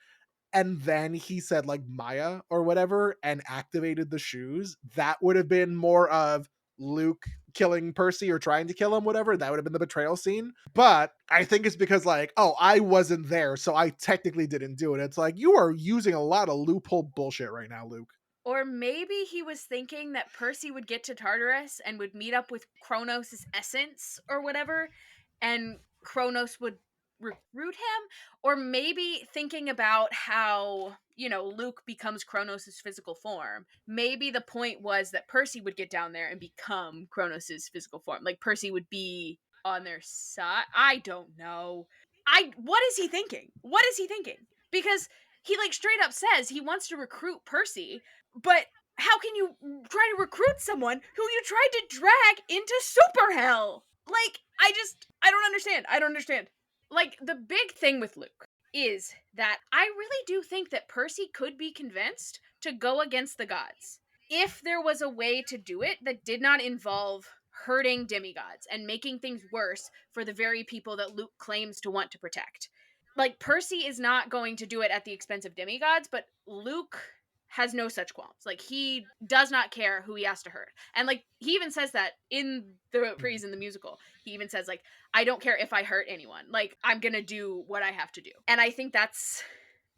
and then he said like Maya or whatever and activated the shoes, that would have been more of Luke killing Percy or trying to kill him, whatever. That would have been the betrayal scene. But I think it's because, like, oh, I wasn't there, so I technically didn't do it. It's like, you are using a lot of loophole bullshit right now, Luke. Or maybe he was thinking that Percy would get to Tartarus and would meet up with Kronos' essence or whatever, and Kronos would recruit him. Or maybe thinking about how, Luke becomes Kronos' physical form. Maybe the point was that Percy would get down there and become Kronos' physical form. Like, Percy would be on their side. I don't know. What is he thinking? What is he thinking? Because he, like, straight up says he wants to recruit Percy, but how can you try to recruit someone who you tried to drag into super hell? Like, I don't understand. I don't understand. Like, the big thing with Luke is that I really do think that Percy could be convinced to go against the gods if there was a way to do it that did not involve hurting demigods and making things worse for the very people that Luke claims to want to protect. Like, Percy is not going to do it at the expense of demigods, but Luke has no such qualms. Like, he does not care who he has to hurt. And, like, he even says that in the praise in the musical. He even says, like, I don't care if I hurt anyone. Like, I'm gonna do what I have to do. And I think that's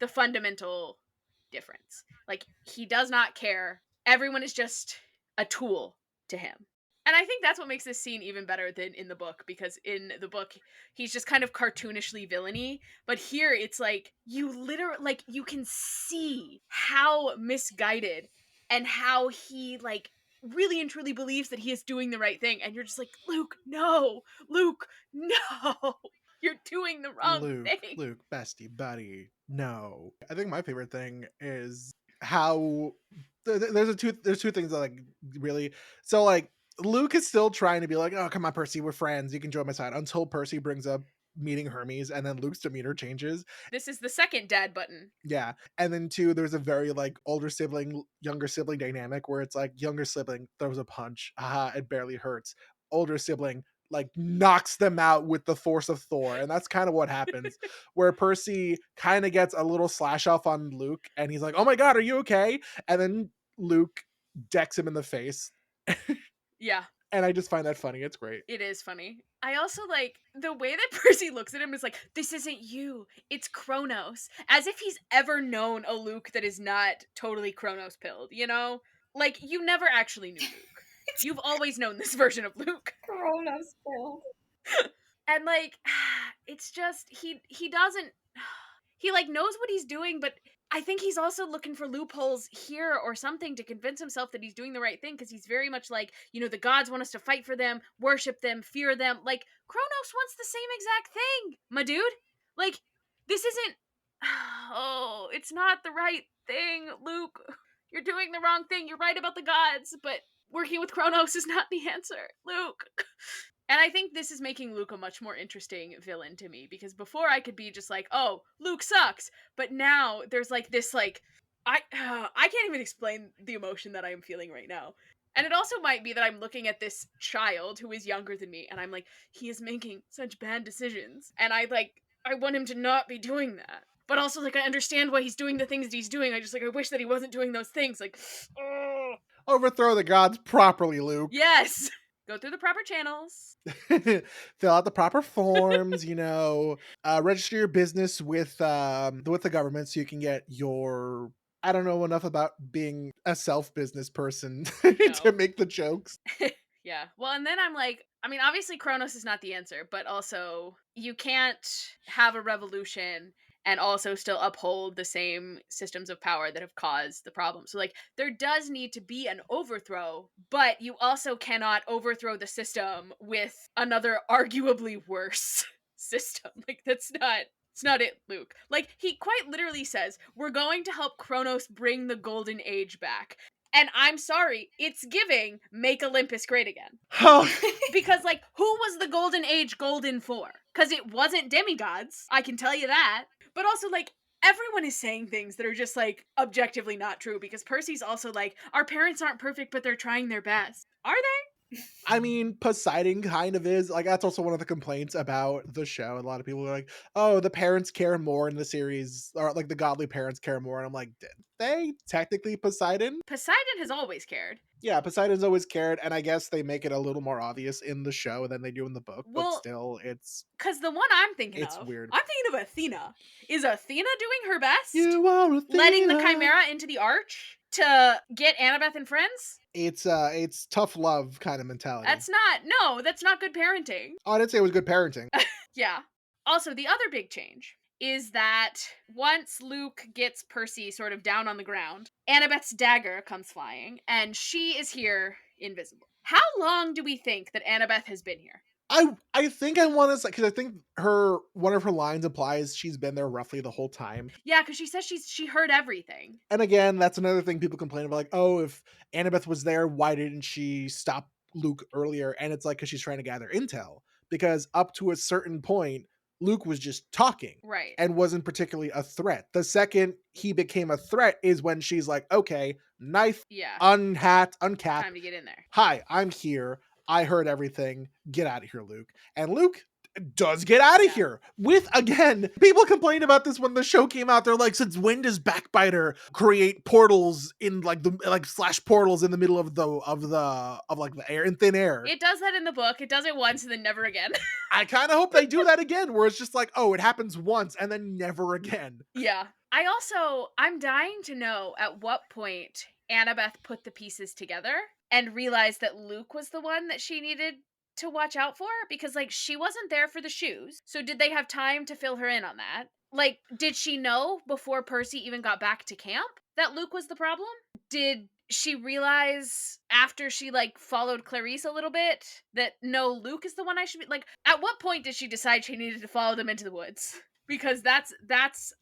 the fundamental difference. Like, he does not care. Everyone is just a tool to him. And I think that's what makes this scene even better than in the book, because in the book, he's just kind of cartoonishly villainy. But here, it's like, you literally, like, you can see how misguided and how he, like, really and truly believes that he is doing the right thing. And you're just like, Luke, no! Luke, no! You're doing the wrong thing. Luke, bestie, buddy. No. I think my favorite thing is how there's two things that, like, really. So, like, Luke is still trying to be like, oh, come on, Percy, we're friends. You can join my side. Until Percy brings up meeting Hermes, and then Luke's demeanor changes. This is the second dad button. Yeah. And then two, there's a very, like, older sibling, younger sibling dynamic where it's like younger sibling throws a punch. Haha, it barely hurts. Older sibling, like, knocks them out with the force of Thor. And that's kind of what happens. Where Percy kind of gets a little slash off on Luke, and he's like, oh my God, are you okay? And then Luke decks him in the face. Yeah. And I just find that funny. It's great. It is funny. I also like the way that Percy looks at him is like, this isn't you, it's Kronos. As if he's ever known a Luke that is not totally Kronos pilled, you know? Like, you never actually knew Luke. You've always known this version of Luke. Corona's failed. And, like, it's just, he doesn't, he, like, knows what he's doing, but I think he's also looking for loopholes here or something to convince himself that he's doing the right thing, because he's very much like, the gods want us to fight for them, worship them, fear them. Like, Kronos wants the same exact thing, my dude. Like, this isn't, oh, it's not the right thing, Luke. You're doing the wrong thing. You're right about the gods, but working with Kronos is not the answer, Luke. And I think this is making Luke a much more interesting villain to me, because before I could be just like, oh, Luke sucks, but now there's like this, like, I can't even explain the emotion that I am feeling right now. And it also might be that I'm looking at this child who is younger than me, and I'm like, he is making such bad decisions, and I want him to not be doing that. But also, like, I understand why he's doing the things that he's doing. I just, like, I wish that he wasn't doing those things. Like, oh. Overthrow the gods properly, Luke. Yes! Go through the proper channels. Fill out the proper forms, register your business with the government so you can get your, I don't know enough about being a self-business person to make the jokes. Yeah. Well, and then I'm like, I mean, obviously Kronos is not the answer, but also you can't have a revolution and also still uphold the same systems of power that have caused the problem. So, like, there does need to be an overthrow, but you also cannot overthrow the system with another arguably worse system. Like, it's not it, Luke. Like, he quite literally says, we're going to help Kronos bring the golden age back. And I'm sorry, it's giving make Olympus great again. Because, like, who was the golden age golden for? Because it wasn't demigods, I can tell you that. But also, like, everyone is saying things that are just, like, objectively not true, because Percy's also like, our parents aren't perfect, but they're trying their best. Are they? I mean, Poseidon kind of is. Like, that's also one of the complaints about the show. A lot of people are like, oh, the parents care more in the series, or, like, the godly parents care more. And I'm like, they? Technically Poseidon? Poseidon has always cared. Yeah, Poseidon's always cared, and I guess they make it a little more obvious in the show than they do in the book, but Well, still, it's because the one I'm thinking weird. I'm thinking of Athena. Is Athena doing her best? You are Athena. Letting the Chimera into the arch to get Annabeth and friends? It's tough love kind of mentality. That's not good parenting. Oh, I didn't say it was good parenting. Yeah. Also, the other big change is that once Luke gets Percy sort of down on the ground, Annabeth's dagger comes flying, and she is here invisible. How long do we think that Annabeth has been here? I think I want to say, because I think one of her lines implies she's been there roughly the whole time. Yeah, because she says she heard everything. And again, that's another thing people complain about, like, oh, if Annabeth was there, why didn't she stop Luke earlier? And it's like, because she's trying to gather intel. Because up to a certain point, Luke was just talking. Right. And wasn't particularly a threat. The second he became a threat is when she's like, okay, knife, Yeah. uncap. Time to get in there. Hi, I'm here. I heard everything. Get out of here, Luke. And Luke does get out of here with, again, people complained about this when the show came out. They're like, since when does Backbiter create portals in slash portals in the middle of the air, in thin air? It does that in the book. It does it once and then never again. I kind of hope they do that again, where it's just like, oh, it happens once and then never again. Yeah. I'm dying to know at what point Annabeth put the pieces together and realized that Luke was the one that she needed to watch out for, because like she wasn't there for the shoes. So did they have time to fill her in on that? Like, did she know before Percy even got back to camp that Luke was the problem? Did she realize after she like followed Clarice a little bit that no, Luke is the one I should be like? At what point did she decide she needed to follow them into the woods? Because that's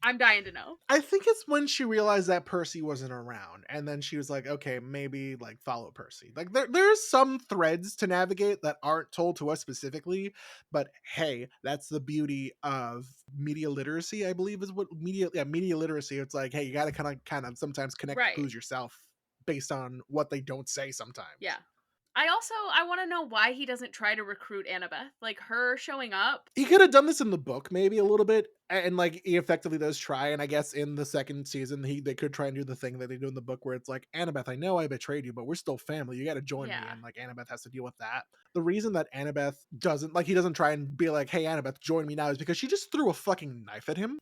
I'm dying to know. I think it's when she realized that Percy wasn't around, and then she was like, okay, maybe like follow Percy. Like there's some threads to navigate that aren't told to us specifically, but hey, that's the beauty of media literacy, I believe is what media literacy. It's like, hey, you gotta kind of sometimes connect the clues yourself based on what they don't say sometimes. Yeah. I want to know why he doesn't try to recruit Annabeth. Like, her showing up. He could have done this in the book maybe a little bit, and like he effectively does try, and I guess in the second season they could try and do the thing that they do in the book where it's like, Annabeth, I know I betrayed you, but we're still family. You got to join me, and like Annabeth has to deal with that. The reason that Annabeth he doesn't try and be like, hey Annabeth, join me now, is because she just threw a fucking knife at him.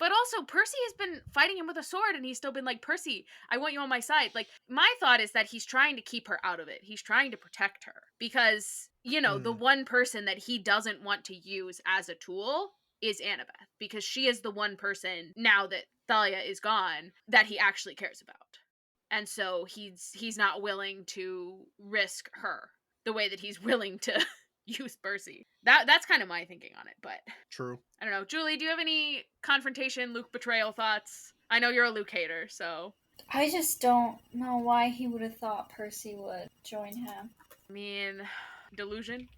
But also, Percy has been fighting him with a sword, and he's still been like, Percy, I want you on my side. Like, my thought is that he's trying to keep her out of it. He's trying to protect her. Because, you know, the one person that he doesn't want to use as a tool is Annabeth. Because she is the one person, now that Thalia is gone, that he actually cares about. And so he's not willing to risk her the way that he's willing to use Percy. That's kind of my thinking on it, but true. I don't know. Julie, do you have any confrontation, Luke betrayal thoughts? I know you're a Luke hater, so I just don't know why he would have thought Percy would join him. I mean, delusion.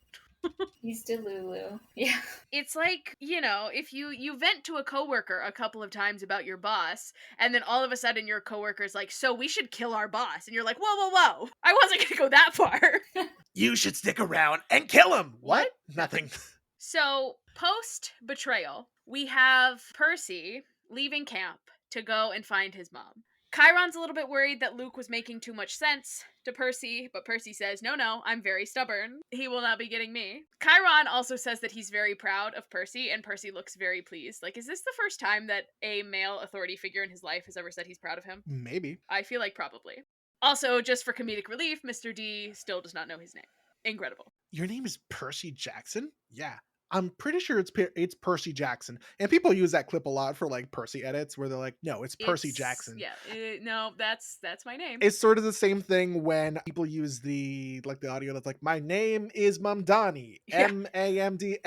He's Delulu. Yeah. It's like, you know, if you vent to a coworker a couple of times about your boss, and then all of a sudden your coworker's like, so we should kill our boss. And you're like, whoa. I wasn't gonna go that far. You should stick around and kill him. What? Nothing. So, post-betrayal, we have Percy leaving camp to go and find his mom. Chiron's a little bit worried that Luke was making too much sense to Percy, but Percy says, no, I'm very stubborn. He will not be getting me. Chiron also says that he's very proud of Percy, and Percy looks very pleased. Like, is this the first time that a male authority figure in his life has ever said he's proud of him? Maybe. I feel like probably. Also, just for comedic relief, Mr. D still does not know his name. Incredible. Your name is Percy Jackson? Yeah. I'm pretty sure it's Percy Jackson. And people use that clip a lot for like Percy edits where they're like, no, it's Percy Jackson. Yeah, no, that's my name. It's sort of the same thing when people use the audio that's like, my name is Mamdani. Mamdani.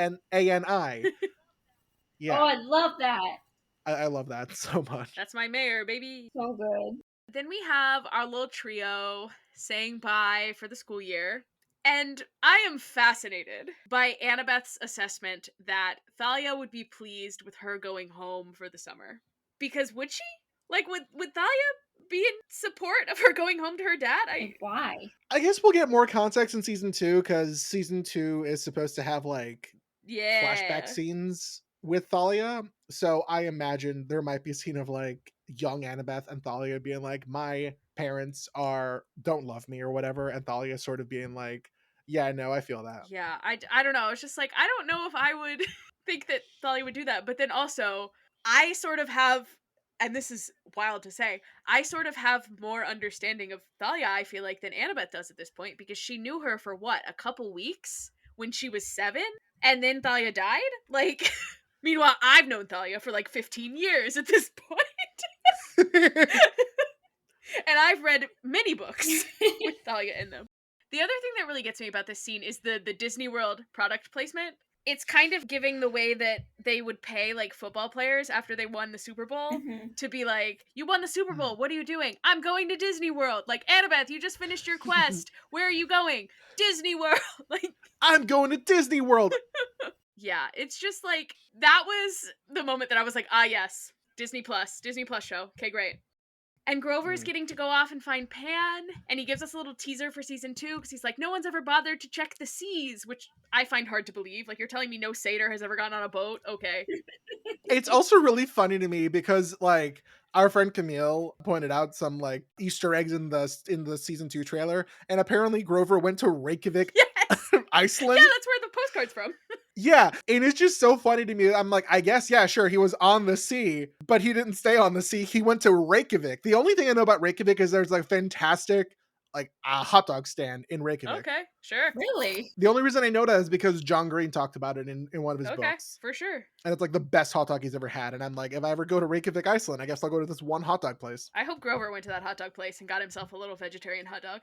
Yeah. Oh, I love that. I love that so much. That's my mayor, baby. So good. Then we have our little trio saying bye for the school year. And I am fascinated by Annabeth's assessment that Thalia would be pleased with her going home for the summer. Because would she? Like, would Thalia be in support of her going home to her dad? Why? I guess we'll get more context in season 2, because season 2 is supposed to have flashback scenes with Thalia. So I imagine there might be a scene of like young Annabeth and Thalia being like, my parents don't love me or whatever, and Thalia sort of being like, yeah, no, I feel that. Yeah, I don't know. It's just like, I don't know if I would think that Thalia would do that. But then also, I sort of have, and this is wild to say, I sort of have more understanding of Thalia, I feel like, than Annabeth does at this point, because she knew her for what, a couple weeks when she was 7? And then Thalia died? Like, meanwhile, I've known Thalia for like 15 years at this point. And I've read many books with Thalia in them. The other thing that really gets me about this scene is the Disney World product placement. It's kind of giving the way that they would pay like football players after they won the Super Bowl to be like, you won the Super Bowl, what are you doing? I'm going to Disney World. Like, Annabeth, you just finished your quest. Where are you going? Disney World. Like, I'm going to Disney World. Yeah, it's just like, that was the moment that I was like, ah yes, Disney Plus show. Okay, great. And Grover's getting to go off and find Pan, and he gives us a little teaser for season 2, because he's like, no one's ever bothered to check the seas, which I find hard to believe. Like, you're telling me no satyr has ever gone on a boat? Okay. It's also really funny to me because, like, our friend Camille pointed out some like Easter eggs in the season 2 trailer, and apparently Grover went to Reykjavik, Yes! Iceland. Yeah, that's where the postcard's from. Yeah, and it's just so funny to me. I'm like, I guess, yeah, sure, he was on the sea, but he didn't stay on the sea. He went to Reykjavik. The only thing I know about Reykjavik is there's like fantastic, like a hot dog stand in Reykjavik. Okay, sure. Really? The only reason I know that is because John Green talked about it in one of his books. For sure. And it's like the best hot dog he's ever had. And I'm like, if I ever go to Reykjavik, Iceland, I guess I'll go to this one hot dog place. I hope Grover went to that hot dog place and got himself a little vegetarian hot dog.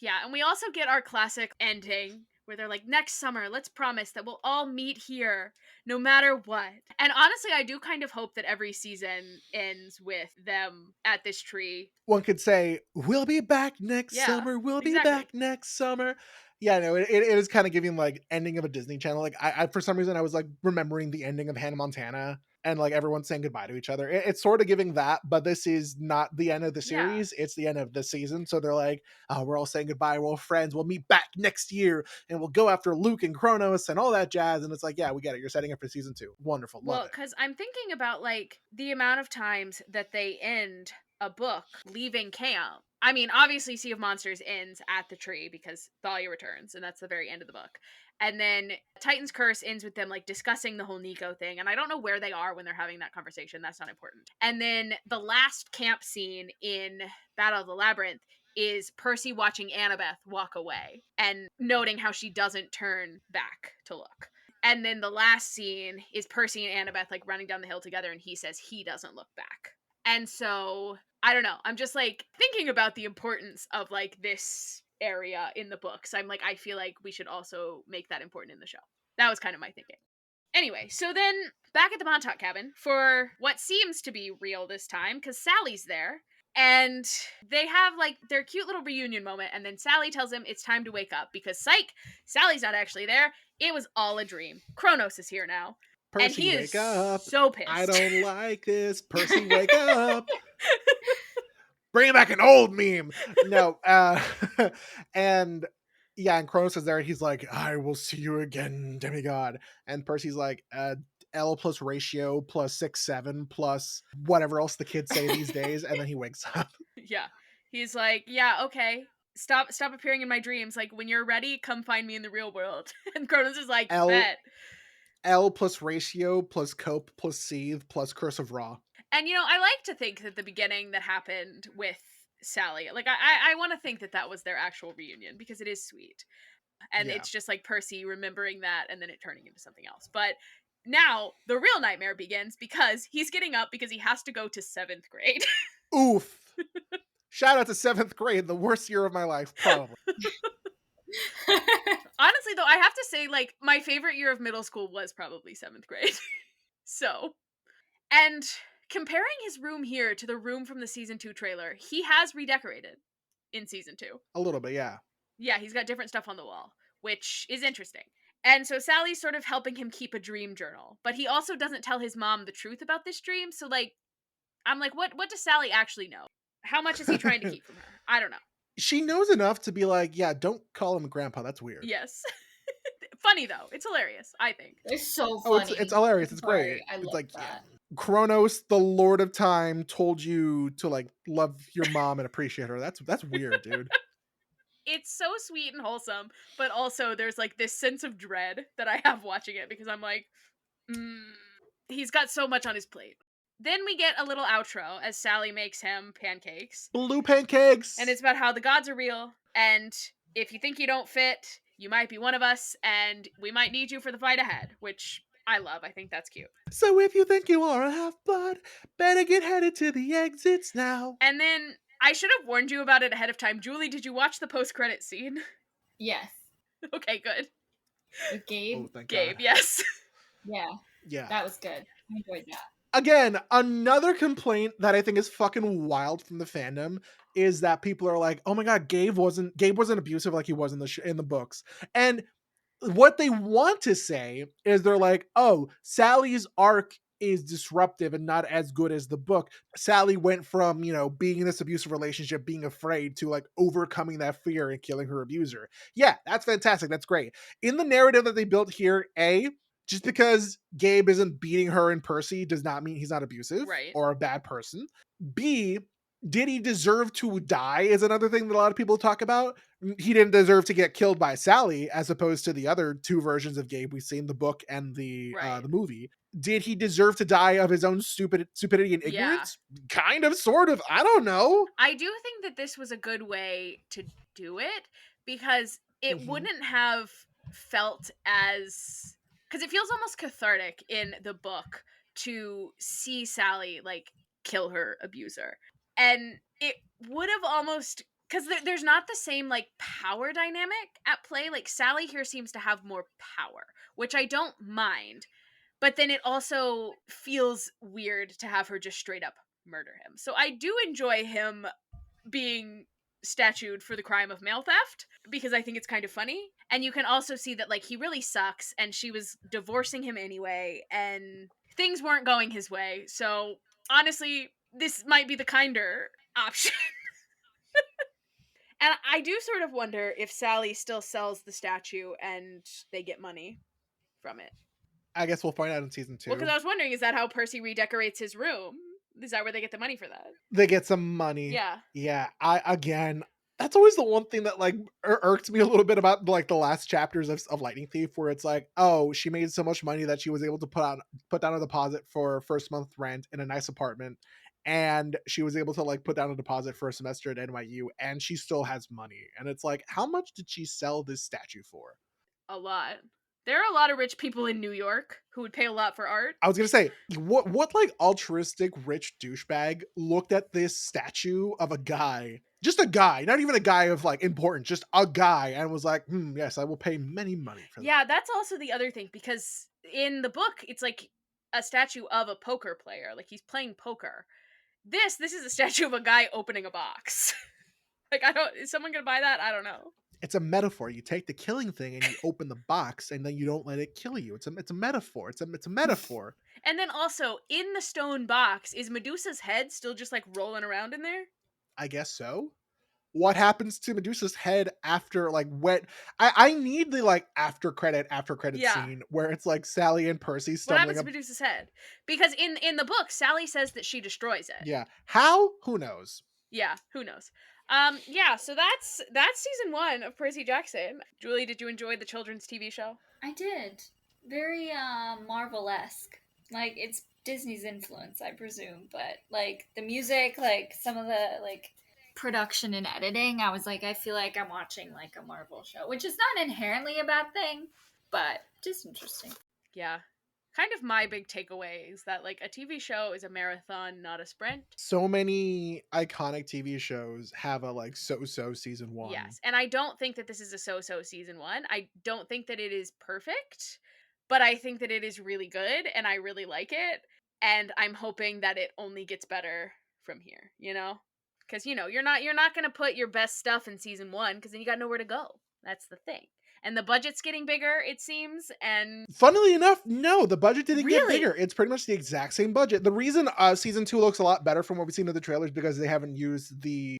Yeah, and we also get our classic ending where they're like, next summer, let's promise that we'll all meet here, no matter what. And honestly, I do kind of hope that every season ends with them at this tree. One could say, we'll be back next summer. We'll be back next summer. Yeah, no, it is kind of giving like ending of a Disney Channel. Like I for some reason I was like remembering the ending of Hannah Montana and like everyone saying goodbye to each other. It's sort of giving that, but this is not the end of the series. It's the end of the season. So they're like, oh, we're all saying goodbye. We're all friends. We'll meet back next year and we'll go after Luke and Kronos and all that jazz. And it's like, yeah, we get it. You're setting up for season 2. Wonderful. Love well, because I'm thinking about like the amount of times that they end a book leaving camp. I mean, obviously Sea of Monsters ends at the tree because Thalia returns, and that's the very end of the book. And then Titan's Curse ends with them like discussing the whole Nico thing, and I don't know where they are when they're having that conversation. That's not important. And then the last camp scene in Battle of the Labyrinth is Percy watching Annabeth walk away and noting how she doesn't turn back to look. And then the last scene is Percy and Annabeth like running down the hill together, and he says he doesn't look back. And so, I don't know. I'm just like thinking about the importance of like this area in the books. I'm like, I feel like we should also make that important in the show. That was kind of my thinking. Anyway, so then back at the Montauk cabin for what seems to be real this time, because Sally's there. And they have like their cute little reunion moment, and then Sally tells him it's time to wake up because psych, Sally's not actually there. It was all a dream. Kronos is here now. Percy, and he wake is up. So pissed. I don't like this. Percy, wake up. Bring back an old meme. No, and yeah, and Kronos is there, and he's like, I will see you again, demigod. And Percy's like, L plus ratio plus 6'7" plus whatever else the kids say these days, and then he wakes up. Yeah. He's like, yeah, okay. Stop appearing in my dreams. Like, when you're ready, come find me in the real world. And Kronos is like, bet. L plus ratio plus cope plus seethe plus curse of Ra. And, you know, I like to think that the beginning that happened with Sally, like, I want to think that that was their actual reunion because it is sweet. And it's just like Percy remembering that and then it turning into something else. But now the real nightmare begins because he's getting up because he has to go to 7th grade. Oof. Shout out to 7th grade, the worst year of my life, probably. Honestly, though, I have to say, like, my favorite year of middle school was probably 7th grade. So, and comparing his room here to the room from the season 2 trailer, he has redecorated in season 2. A little bit, yeah. Yeah, he's got different stuff on the wall, which is interesting. And so Sally's sort of helping him keep a dream journal, but he also doesn't tell his mom the truth about this dream. So, like, I'm like, what does Sally actually know? How much is he trying to keep from her? I don't know. She knows enough to be like, yeah, don't call him grandpa. That's weird. Yes. Funny, though. It's hilarious, I think. It's so funny. It's hilarious. It's great. I love it's like, that. Kronos, the Lord of Time, told you to like love your mom and appreciate her. That's weird, dude. It's so sweet and wholesome, but also there's like this sense of dread that I have watching it because I'm like, mm, he's got so much on his plate. Then we get a little outro as Sally makes him pancakes. Blue pancakes. And it's about how the gods are real, and if you think you don't fit, you might be one of us, and we might need you for the fight ahead, which I love. I think that's cute. So if you think you are a half-blood, better get headed to the exits now. And then I should have warned you about it ahead of time. Julie, did you watch the post-credit scene? Yes. Okay, good. With Gabe. Oh, thank Gabe, God. yes. Yeah. That was good. I enjoyed that. Again, another complaint that I think is fucking wild from the fandom is that people are like, "Oh my God, Gabe wasn't abusive like he was in the books," and what they want to say is they're like, "Oh, Sally's arc is disruptive and not as good as the book. Sally went from, being in this abusive relationship, being afraid, to like overcoming that fear and killing her abuser." Yeah, that's fantastic. That's great. In the narrative that they built here, just because Gabe isn't beating her and Percy does not mean he's not abusive Right. or a bad person. B, did he deserve to die is another thing that a lot of people talk about. He didn't deserve to get killed by Sally, as opposed to the other two versions of Gabe we've seen, the book and the movie. Did he deserve to die of his own stupidity and Yeah. ignorance? Kind of, sort of. I don't know. I do think that this was a good way to do it because it Mhm. wouldn't have felt as, because it feels almost cathartic in the book to see Sally like kill her abuser, and it would have almost, because there's not the same like power dynamic at play. Like Sally here seems to have more power, which I don't mind, but then it also feels weird to have her just straight up murder him. So I do enjoy him being statued for the crime of mail theft because I think it's kind of funny. And you can also see that like he really sucks and she was divorcing him anyway and things weren't going his way. So honestly, this might be the kinder option. And I do sort of wonder if Sally still sells the statue and they get money from it. I guess we'll find out in season 2. Well, because I was wondering, is that how Percy redecorates his room? Is that where they get the money for that? They get some money. Yeah. Yeah. That's always the one thing that like irked me a little bit about like the last chapters of Lightning Thief, where it's like, oh, she made so much money that she was able to put down a deposit for first month rent in a nice apartment, and she was able to like put down a deposit for a semester at NYU, and she still has money. And it's like, how much did she sell this statue for? A lot. There are a lot of rich people in New York who would pay a lot for art. I was gonna say, what like altruistic rich douchebag looked at this statue of a guy, just a guy, not even a guy of like important, just a guy, and was like, yes, I will pay many money for that. Yeah, that's also the other thing, because in the book, it's like a statue of a poker player. Like he's playing poker. This is a statue of a guy opening a box. Like, is someone gonna buy that? I don't know. It's a metaphor. You take the killing thing and you open the box, and then you don't let it kill you. It's a metaphor. It's a metaphor. And then also in the stone box, is Medusa's head still just like rolling around in there? I guess so. What happens to Medusa's head after like when I need the like after credit scene where it's like Sally and Percy What stumbling happens to Medusa's head? Because in the book, Sally says that she destroys it. Yeah. How? Who knows? Yeah, who knows? Yeah, so that's season 1 of Percy Jackson. Julie, did you enjoy the children's TV show? I did. Very Marvel-esque. Like, it's Disney's influence, I presume, but like the music, like some of the like production and editing, I was like, I feel like I'm watching like a Marvel show, which is not inherently a bad thing, but just interesting. Yeah. Kind of my big takeaway is that like a TV show is a marathon, not a sprint. So many iconic TV shows have a like so-so season 1. Yes, and I don't think that this is a so-so season 1. I don't think that it is perfect, but I think that it is really good and I really like it, and I'm hoping that it only gets better from here, Cuz you're not going to put your best stuff in season 1 cuz then you got nowhere to go. That's the thing. And the budget's getting bigger, it seems, and funnily enough, no, the budget didn't get Really? bigger. It's pretty much the exact same budget. The reason season 2 looks a lot better from what we've seen in the trailers because they haven't used the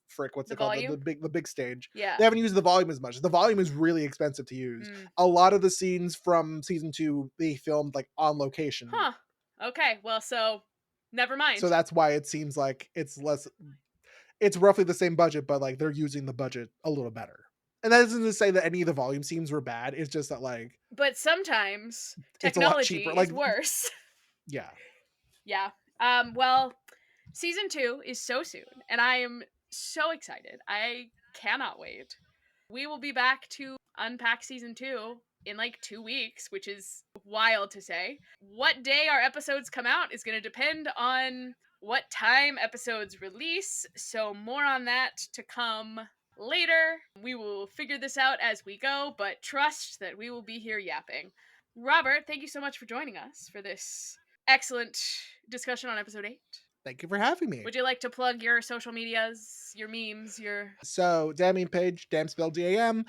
frick, what's The it called? volume? The big stage. yeah. They haven't used the volume as much. The volume is really expensive to use. Mm. A lot of the scenes from season 2 they filmed like on location. Huh. Okay, well, so never mind. So that's why it seems like it's roughly the same budget, but like they're using the budget a little better. And that isn't to say that any of the volume scenes were bad. It's just that like But sometimes it's a lot cheaper. technology Like is worse. yeah. Yeah. Well, season 2 is so soon, and I am so excited. I cannot wait. We will be back to unpack season 2 in like 2 weeks, which is wild to say. What day our episodes come out is going to depend on what time episodes release, so more on that to come later. We will figure this out as we go, but trust that we will be here yapping. Robert, thank you so much for joining us for this excellent discussion on episode 8. Thank you for having me. Would you like to plug your social medias, your memes, your... So Damn page, Damn spelled DAM,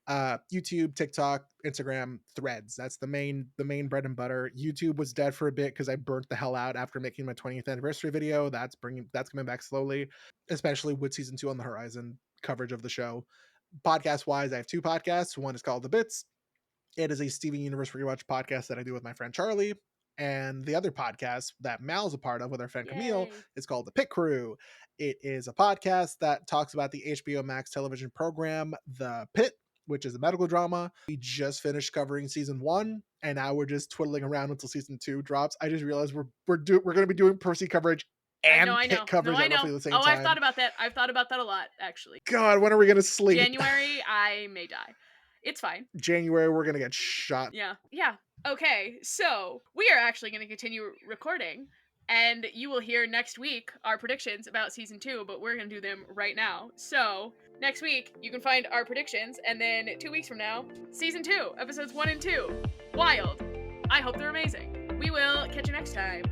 YouTube, TikTok, Instagram, Threads. That's the main bread and butter. YouTube was dead for a bit because I burnt the hell out after making my 20th anniversary video. That's coming back slowly, especially with season 2 on the horizon, coverage of the show. Podcast wise, I have 2 podcasts. One is called The Bits. It is a Steven Universe rewatch podcast that I do with my friend Charlie. And the other podcast that Mal's a part of with our friend Camille Yay. is called The Pit Crew. It is a podcast that talks about the HBO Max television program, The Pit, which is a medical drama. We just finished covering season 1, and now we're just twiddling around until season 2 drops. I just realized we're going to be doing Percy coverage and I know. Pit coverage No, I at know. roughly the same Oh, time. I've thought about that. I've thought about that a lot, actually. God, when are we going to sleep? January, I may die. It's fine. January, we're going to get shot. Yeah. Yeah. Okay, so we are actually going to continue recording, and you will hear next week our predictions about season 2, but we're going to do them right now. So, next week, you can find our predictions, and then 2 weeks from now, season 2, episodes 1 and 2. Wild. I hope they're amazing. We will catch you next time.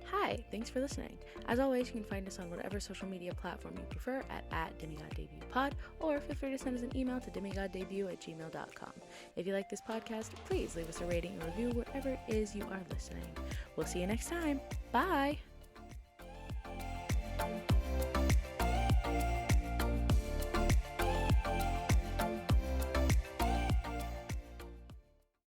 Hi, thanks for listening. As always, you can find us on whatever social media platform you prefer at DemigodDebutPod, or feel free to send us an email to demigoddebut@gmail.com. If you like this podcast, please leave us a rating and review wherever it is you are listening. We'll see you next time. Bye!